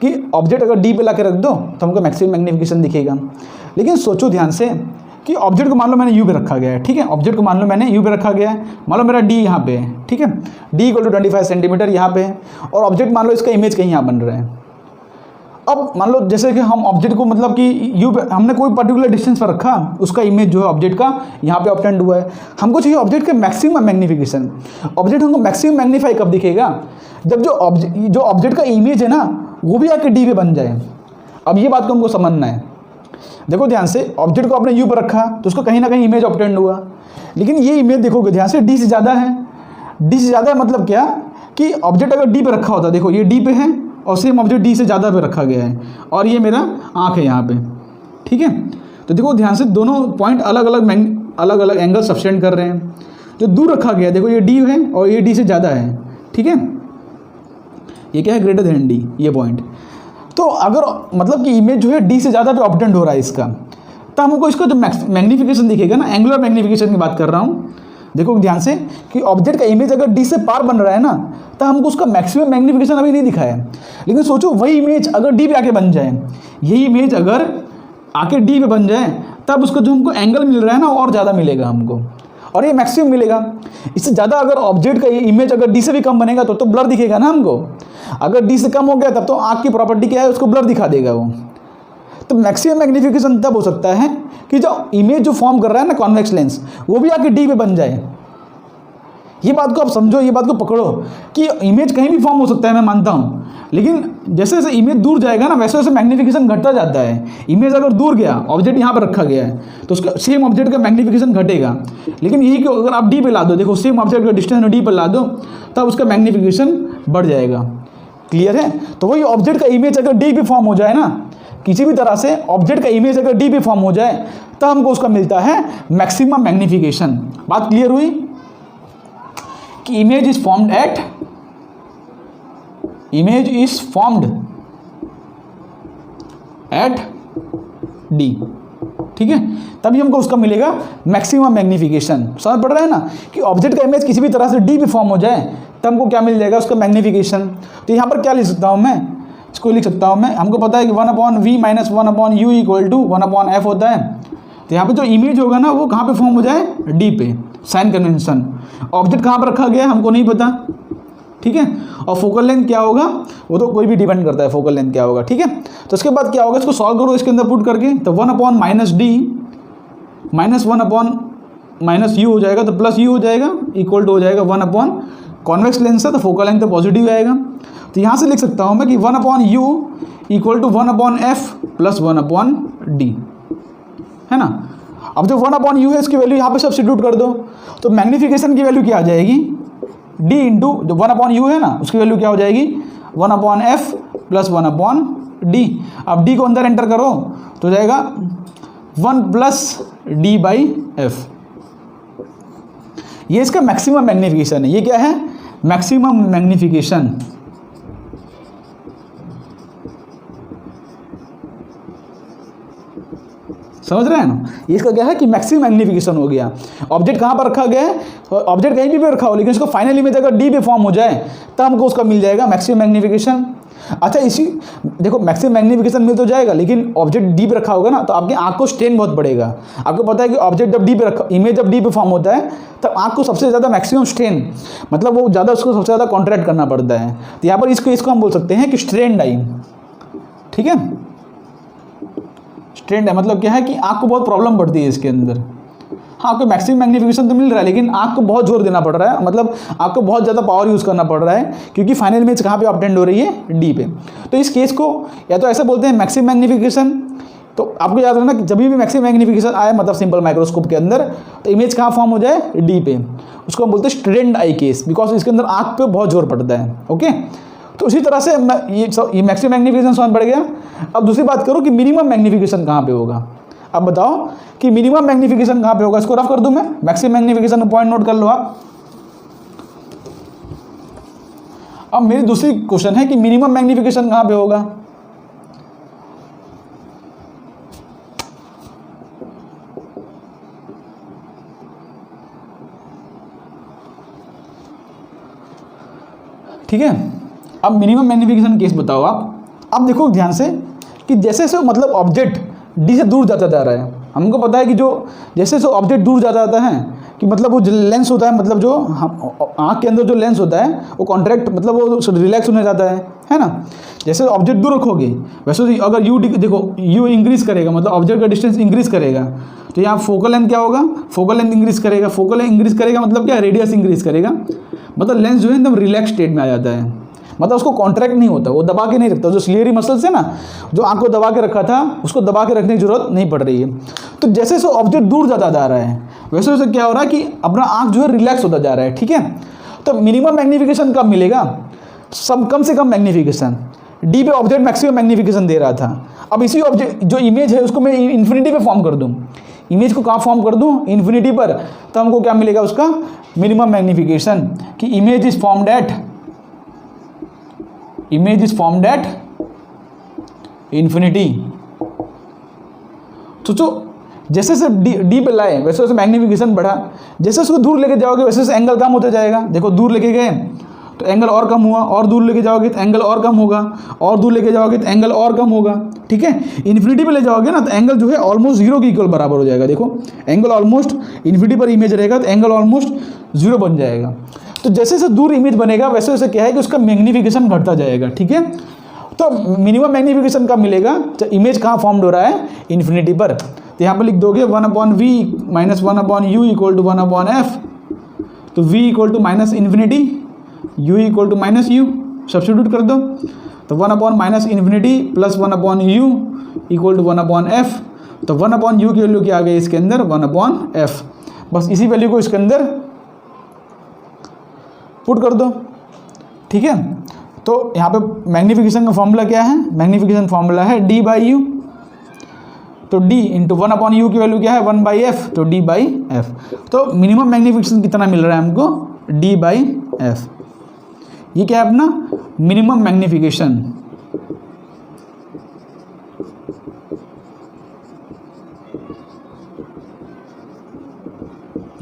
कि ऑब्जेक्ट अगर d पे ला के रख दो तो हमको मैक्सिमम मैग्नीफिकेशन दिखेगा। लेकिन सोचो ध्यान से कि ऑब्जेक्ट को मान लो मैंने u पे रखा गया है, ठीक है। ऑब्जेक्ट को मान लो मैंने u पे रखा गया है, मान लो मेरा d यहाँ पे है, ठीक है। d = 25 सेंटीमीटर यहाँ पे है, और ऑब्जेक्ट मान लो इसका इमेज कहीं यहाँ बन रहा है। अब मान लो जैसे कि हम ऑब्जेक्ट को मतलब कि u पे हमने कोई पर्टिकुलर डिस्टेंस पर रखा, उसका इमेज जो है ऑब्जेक्ट का यहाँ पे ऑब्टेंड हुआ है। हमको चाहिए ऑब्जेक्ट के मैक्सिमम मैग्नीफिकेशन। ऑब्जेक्ट हमको मैक्सिमम मैग्नीफाई कब दिखेगा, जब जो ऑब्जेक्ट का इमेज है ना वो भी आके d पे बन जाए। अब ये बात को हमको समझना है। देखो ध्यान से, ऑब्जेक्ट को आपने u पर रखा तो उसको कहीं ना कहीं इमेज ऑब्टेंड हुआ, लेकिन ये इमेज देखोगे ध्यान से d से ज़्यादा है। d से ज़्यादा है मतलब क्या कि ऑब्जेक्ट अगर d पे रखा होता, देखो ये d पे है और सेम ऑब्जेक्ट d से ज़्यादा पे रखा गया है, और ये मेरा आँख है यहाँ पे, ठीक है। तो देखो ध्यान से, दोनों पॉइंट अलग अलग एंगल सब्सटेंड कर रहे हैं। जो दूर रखा गया देखो ये d है और ये d से ज़्यादा है, ठीक है। ये क्या है, ग्रेटर देन d, ये पॉइंट। तो अगर मतलब कि इमेज जो है d से ज़्यादा पे ऑब्टेंड हो रहा है इसका, तो हमको इसका जो मैग्नीफिकेशन दिखेगा ना, एंगुलर मैग्नीफिकेशन की बात कर रहा हूँ। देखो ध्यान से कि ऑब्जेक्ट का इमेज अगर d से पार बन रहा है ना, तो हमको उसका मैक्सिमम मैग्नीफिकेशन अभी नहीं दिखा है। लेकिन सोचो वही इमेज अगर d पे आके बन जाए, यही इमेज अगर आके d पे बन जाए, तब उसका जो हमको एंगल मिल रहा है ना और ज़्यादा मिलेगा हमको, और ये मैक्सिमम मिलेगा। इससे ज़्यादा अगर ऑब्जेक्ट का ये इमेज अगर d से भी कम बनेगा तो ब्लर दिखेगा ना हमको। अगर d से कम हो गया तब तो आँख की प्रॉपर्टी क्या है, उसको ब्लर दिखा देगा वो। तो मैक्सिमम मैग्नीफिकेशन तब हो सकता है कि जो इमेज जो फॉर्म कर रहा है ना कॉन्वेक्स लेंस, वो भी आके d पे बन जाए। ये बात को आप समझो, ये बात को पकड़ो कि इमेज कहीं भी फॉर्म हो सकता है, मैं मानता हूँ, लेकिन जैसे जैसे इमेज दूर जाएगा ना वैसे वैसे मैग्नीफिकेशन घटता जाता है। इमेज अगर दूर गया, ऑब्जेक्ट यहाँ पर रखा गया है, तो उसका सेम ऑब्जेक्ट का मैग्नीफिकेशन घटेगा। लेकिन यही कि अगर आप d पे ला दो, देखो सेम ऑब्जेक्ट का डिस्टेंस d पर ला दो, तब उसका मैग्नीफिकेशन बढ़ जाएगा। क्लियर है। तो वही ऑब्जेक्ट का इमेज अगर d पे फॉर्म हो जाए ना, किसी भी तरह से ऑब्जेक्ट का इमेज अगर डी पे फॉर्म हो जाए तब हमको उसका मिलता है मैक्सिमम मैग्नीफिकेशन। बात क्लियर हुई कि image is formed at D, ठीक है, तभी हमको उसका मिलेगा मैक्सिमम मैग्नीफिकेशन। समझ पड़ रहा है ना कि ऑब्जेक्ट का इमेज किसी भी तरह से डी पे फॉर्म हो जाए तब हमको क्या मिल जाएगा, उसका मैग्नीफिकेशन। तो यहाँ पर क्या लिख सकता हूँ मैं, इसको लिख सकता हूँ मैं, हमको पता है कि 1/v minus 1/u equal to 1/f होता है। तो यहाँ पे जो इमेज होगा ना वो कहाँ पे फॉर्म हो जाए, डी पे, साइन कन्वेंशन। ऑब्जेक्ट कहाँ पर रखा गया है हमको नहीं पता, ठीक है, और फोकल लेंथ क्या होगा वो तो कोई भी डिपेंड करता है, फोकल लेंथ क्या होगा, ठीक है। तो उसके बाद क्या होगा, इसको सॉल्व करो इसके अंदर पुट करके, तो 1/-d माइनस 1/-u हो जाएगा, तो प्लस u हो जाएगा, इक्वल टू हो जाएगा 1/, कॉन्वेक्स लेंस है तो फोकल लेंथ तो पॉजिटिव आएगा। तो यहाँ से लिख सकता हूँ मैं कि 1/u equal to 1/f plus 1/d, है ना। अब जो 1/u है इसकी वैल्यू यहाँ पे सब्स्टिट्यूट कर दो, तो मैग्नीफिकेशन की वैल्यू क्या आ जाएगी, d इंटू जो 1/u है ना उसकी वैल्यू क्या हो जाएगी 1/f प्लस 1/d। अब d को अंदर एंटर करो तो हो जाएगा 1 प्लस d/f। ये इसका मैक्सिमम मैग्नीफिकेशन है। ये क्या है, मैक्सिमम मैग्नीफिकेशन। समझ रहे हैं ना, ये इसका क्या है कि मैक्सिमम मैग्नीफिकेशन हो गया। ऑब्जेक्ट कहाँ पर रखा गया है, ऑब्जेक्ट कहीं भी रखा हो लेकिन उसको फाइनल इमेज अगर डी पे फॉर्म हो जाए तब हमको उसका मिल जाएगा मैक्सिमम मैग्नीफिकेशन। अच्छा, इसी देखो मैक्सिमम मैग्नीफिकेशन मिल तो जाएगा लेकिन ऑब्जेक्ट डी पे रखा होगा ना तो आपकी आँख को स्ट्रेन बहुत बढ़ेगा। आपको पता है कि ऑब्जेक्ट जब डी पे रखा, इमेज जब डी पे फॉर्म होता है तब आँख को सबसे ज़्यादा मैक्सिमम स्ट्रेन, मतलब वो ज़्यादा उसको सबसे ज़्यादा कॉन्ट्रैक्ट करना पड़ता है। तो यहाँ पर इसको हम बोल सकते हैं कि स्ट्रेन्ड आई, ठीक है। स्ट्रेन्ड है मतलब क्या है कि आँख को बहुत प्रॉब्लम पड़ती है इसके अंदर। हाँ, आपको मैक्सिमम मैग्नीफिकेशन तो मिल रहा है लेकिन आँख को बहुत जोर देना पड़ रहा है, मतलब आपको बहुत ज़्यादा पावर यूज़ करना पड़ रहा है क्योंकि फाइनल इमेज कहाँ पे ऑब्टेंड हो रही है, डी पे। तो इस केस को या तो ऐसा बोलते हैं मैक्सिमम मैग्नीफिकेशन। तो आपको याद रखना कि जब भी मैक्सिमम मैग्नीफिकेशन आए मतलब सिंपल माइक्रोस्कोप के अंदर तो इमेज कहाँ फॉर्म हो जाए, डी पे, उसको हम बोलते हैं स्ट्रेन्ड आई केस, बिकॉज इसके अंदर आँख पे बहुत जोर पड़ता है। ओके, तो उसी तरह से ये मैक्सिमम मैग्नीफिकेशन समझ पड़ गया। अब दूसरी बात करो कि मिनिमम मैग्नीफिकेशन कहाँ पे होगा। अब बताओ कि मिनिमम मैग्नीफिकेशन कहाँ पे होगा, इसको रफ कर दूं मैं, मैक्सिमम मैग्नीफिकेशन पॉइंट नोट कर लो आप। अब मेरी दूसरी क्वेश्चन है कि मिनिमम मैग्नीफिकेशन कहाँ पे होगा। ठीक है, अब मिनिमम मैग्नीफिकेशन केस बताओ आप। अब देखो ध्यान से कि जैसे से मतलब ऑब्जेक्ट डी से दूर जाता जा रहा है, हमको पता है कि जो जैसे से ऑब्जेक्ट दूर जाता है कि मतलब वो लेंस होता है, मतलब जो आँख के अंदर जो लेंस होता है वो कॉन्ट्रैक्ट मतलब वो रिलैक्स होने जाता है ना। जैसे ऑब्जेक्ट दूर रखोगे वैसे अगर यू देखो यू इंक्रीज करेगा मतलब ऑब्जेक्ट का डिस्टेंस इंक्रीज करेगा तो यहाँ फोकल लेंथ क्या होगा, फोकल लेंथ इंक्रीज करेगा। फोकल लेंथ इंक्रीज करेगा मतलब क्या, रेडियस इंक्रीज करेगा, मतलब लेंस जो है एकदम रिलैक्स स्टेट में आ जाता है, मतलब उसको कॉन्ट्रैक्ट नहीं होता, वो दबा के नहीं रखता। जो सिलियरी मसल्स है ना जो आँख को दबा के रखा था उसको दबा के रखने की जरूरत नहीं पड़ रही है। तो जैसे जैसे ऑब्जेक्ट दूर जाता जा रहा है वैसे वैसे क्या हो रहा है कि अपना आँख जो है रिलैक्स होता जा रहा है, ठीक है। तो मिनिमम मैग्नीफिकेशन कब मिलेगा, कम से कम मैग्नीफिकेशन, डी पे ऑब्जेक्ट मैक्सिमम मैग्नीफिकेशन दे रहा था। अब इसी ऑब्जेक्ट जो इमेज है उसको मैं इन्फिनिटी पे फॉर्म कर दूँ, इमेज को कहाँ फॉर्म कर दूँ, इन्फिनिटी पर, तो हमको क्या मिलेगा उसका मिनिमम मैग्नीफिकेशन कि image is formed at infinity. सोचो जैसे से डी पे लाए वैसे वैसे मैग्नीफिकेशन बढ़ा, जैसे उसको दूर लेके जाओगे वैसे वैसे एंगल कम होता जाएगा। देखो दूर लेके गए तो एंगल और कम हुआ, और दूर लेके जाओगे तो एंगल और कम होगा, और दूर लेके जाओगे तो एंगल और कम होगा, ठीक है। इन्फिनिटी पे ले जाओगे ना तो एंगल जो है ऑलमोस्ट जीरो के इक्वल बराबर हो जाएगा। देखो एंगल ऑलमोस्ट इन्फिनिटी पर इमेज रहेगा तो एंगल ऑलमोस्ट जीरो बन जाएगा। तो जैसे जैसे दूर इमेज बनेगा वैसे वैसे क्या है कि उसका मैग्नीफिकेशन घटता जाएगा, ठीक है। तो मिनिमम मैग्नीफिकेशन कब मिलेगा, तो इमेज कहाँ फॉर्म्ड हो रहा है, इन्फिनिटी पर। तो यहाँ पर लिख दोगे 1/v minus 1/u equal to 1/f, तो v equal to minus infinity, u equal to minus u, substitute कर दो। तो 1/-इन्फिनिटी plus 1/u equal to 1/f, तो 1/u की वैल्यू क्या आ गई इसके अंदर 1/f। बस इसी वैल्यू को इसके अंदर पुट कर दो, ठीक है। तो यहाँ पे मैग्नीफिकेशन का फॉर्मूला क्या है, मैग्नीफिकेशन फॉर्मूला है d/u। तो d इंटू 1/u की वैल्यू क्या है 1/f, तो d/f। तो मिनिमम मैग्नीफिकेशन कितना मिल रहा है हमको d/f। ये क्या है अपना मिनिमम मैग्नीफिकेशन।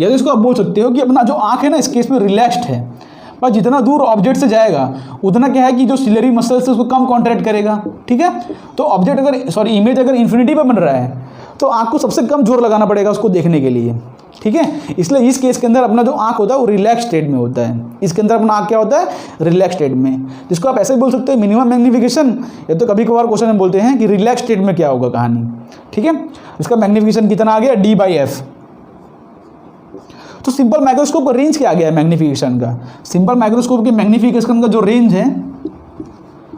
या तो इसको आप बोल सकते हो कि अपना जो आँख है ना इस केस में रिलैक्स्ड है, पर जितना दूर ऑब्जेक्ट से जाएगा उतना क्या है कि जो सिलरी मसल्स है उसको कम कॉन्ट्रैक्ट करेगा, ठीक है। तो ऑब्जेक्ट अगर इमेज अगर इन्फिनिटी पे बन रहा है तो आँख को सबसे कम जोर लगाना पड़ेगा उसको देखने के लिए, ठीक है। इसलिए इस केस के अंदर अपना जो आँख होता है वो रिलैक्स स्टेट में होता है। इसके अंदर अपना आँख क्या होता है रिलैक्स स्टेट में, जिसको आप ऐसे भी बोल सकते हैं मिनिमम मैग्नीफिकेशन, या तो कभी कभार क्वेश्चन में बोलते हैं कि रिलैक्स स्टेट में क्या होगा कहानी, ठीक है। इसका मैग्नीफिकेशन कितना आ गया d/f। तो सिंपल माइक्रोस्कोप का रेंज क्या आ गया है मैग्नीफिकेशन का, सिंपल माइक्रोस्कोप के मैग्नीफिकेशन का जो रेंज है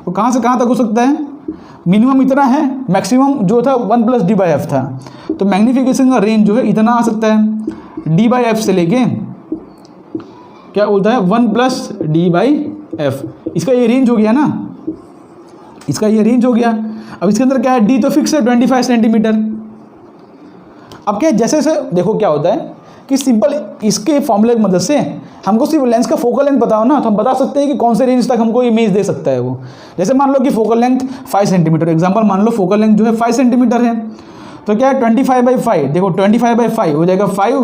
वो कहाँ से कहाँ तक हो सकता है, मिनिमम इतना है, मैक्सिमम जो था 1 + d/f था। तो मैग्नीफिकेशन का रेंज जो है इतना आ सकता है d/f से लेके क्या बोलता है 1 + d/f। इसका ये रेंज हो गया ना, इसका ये रेंज हो गया। अब इसके अंदर क्या है d तो फिक्स है 25 सेंटीमीटर। अब क्या जैसे जैसे देखो क्या होता है कि सिंपल इसके फॉर्मूले की मदद से हमको सिर्फ लेंस का फोकल लेंथ पता हो ना, तो हम बता सकते हैं कि कौन से रेंज तक हमको इमेज दे सकता है वो। जैसे मान लो कि फोकल लेंथ 5 सेंटीमीटर, एग्जांपल मान लो फोकल लेंथ जो है 5 सेंटीमीटर है, तो क्या है 25/5, देखो 25/5 हो जाएगा 5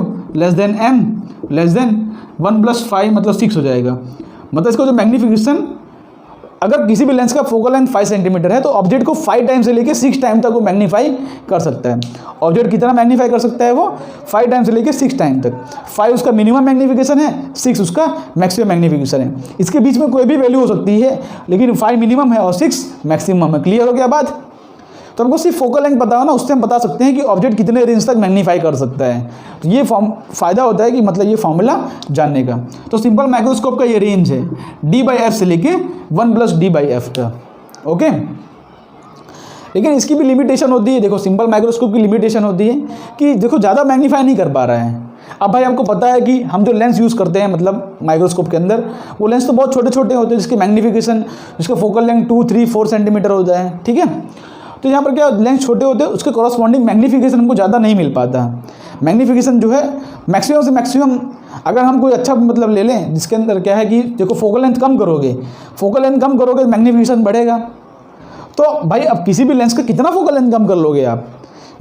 m <1 + 5 मतलब 6 हो जाएगा। मतलब इसको जो मैग्नीफिकेशन अगर किसी भी लेंस का फोकल लेंथ 5 सेंटीमीटर है तो ऑब्जेक्ट को 5 टाइम से लेके 6 टाइम तक वो मैग्नीफाई कर सकता है। ऑब्जेक्ट कितना मैग्नीफाई कर सकता है वो 5 टाइम से लेके 6 टाइम तक। 5 उसका मिनिमम मैग्नीफिकेशन है, 6 उसका मैक्सिमम मैग्नीफिकेशन है। इसके बीच में कोई भी वैल्यू हो सकती है, लेकिन 5 मिनिमम है और 6 मैक्सिमम है। क्लियर हो गया बात। तो हमको सिर्फ फोकल लेंथ पता हो ना, उससे हम बता सकते हैं कि ऑब्जेक्ट कितने रेंज तक मैग्नीफाई कर सकता है। तो ये फ़ायदा होता है कि मतलब ये फॉर्मूला जानने का। तो सिंपल माइक्रोस्कोप का ये रेंज है d/f से लेके 1 + d/f का, ओके। लेकिन इसकी भी लिमिटेशन होती है। देखो सिंपल माइक्रोस्कोप की लिमिटेशन होती है कि देखो ज़्यादा मैग्नीफाई नहीं कर पा रहा है। अब भाई हमको पता है कि हम जो लेंस यूज़ करते हैं मतलब माइक्रोस्कोप के अंदर, वो लेंस तो बहुत छोटे छोटे होते हैं जिसके मैग्नीफिकेशन, जिसका फोकल लेंथ 2, 3, 4 सेंटीमीटर होता है, ठीक है। तो यहाँ पर क्या लेंस छोटे होते हैं, उसके कॉरस्पॉन्डिंग मैग्नीफिकेशन हमको ज़्यादा नहीं मिल पाता। मैग्नीफिकेशन जो है मैक्सिमम से मैक्सिमम अगर हम कोई अच्छा मतलब ले लें जिसके अंदर क्या है कि देखो फोकल लेंथ कम करोगे तो मैग्नीफिकेशन बढ़ेगा। तो भाई अब किसी भी लेंस का कितना फोकल लेंथ कम कर लोगे आप,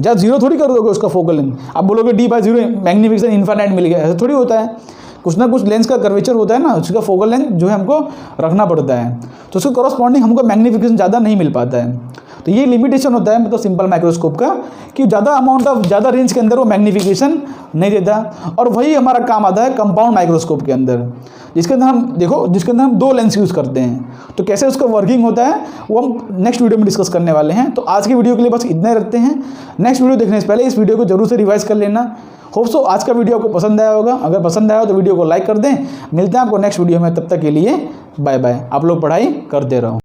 जब 0 थोड़ी कर दोगे उसका फोकल लेंथ। आप बोलोगे d/0 मैग्नीफिकेशन इन्फिनिट मिल गया, ऐसा थोड़ी होता है। कुछ ना कुछ लेंस का कर्वेचर होता है ना, उसका फोकल लेंथ जो है हमको रखना पड़ता है, तो उसके कॉरस्पॉन्डिंग हमको मैग्नीफिकेशन ज़्यादा नहीं मिल पाता है। तो ये लिमिटेशन होता है मतलब सिंपल माइक्रोस्कोप का कि ज़्यादा अमाउंट ऑफ ज़्यादा रेंज के अंदर वो मैग्नीफिकेशन नहीं देता। और वही हमारा काम आता है कंपाउंड माइक्रोस्कोप के अंदर, जिसके अंदर हम देखो जिसके अंदर हम 2 लेंस यूज़ करते हैं। तो कैसे उसका वर्किंग होता है वो हम नेक्स्ट वीडियो में डिस्कस करने वाले हैं। तो आज की वीडियो के लिए बस इतना ही रखते हैं। नेक्स्ट वीडियो देखने से पहले इस वीडियो को जरूर से रिवाइज कर लेना। होप सो आज का वीडियो आपको पसंद आया होगा। अगर पसंद आया हो तो वीडियो को लाइक कर दें। मिलते हैं आपको नेक्स्ट वीडियो में, तब तक के लिए बाय बाय। आप लोग पढ़ाई करते रहो।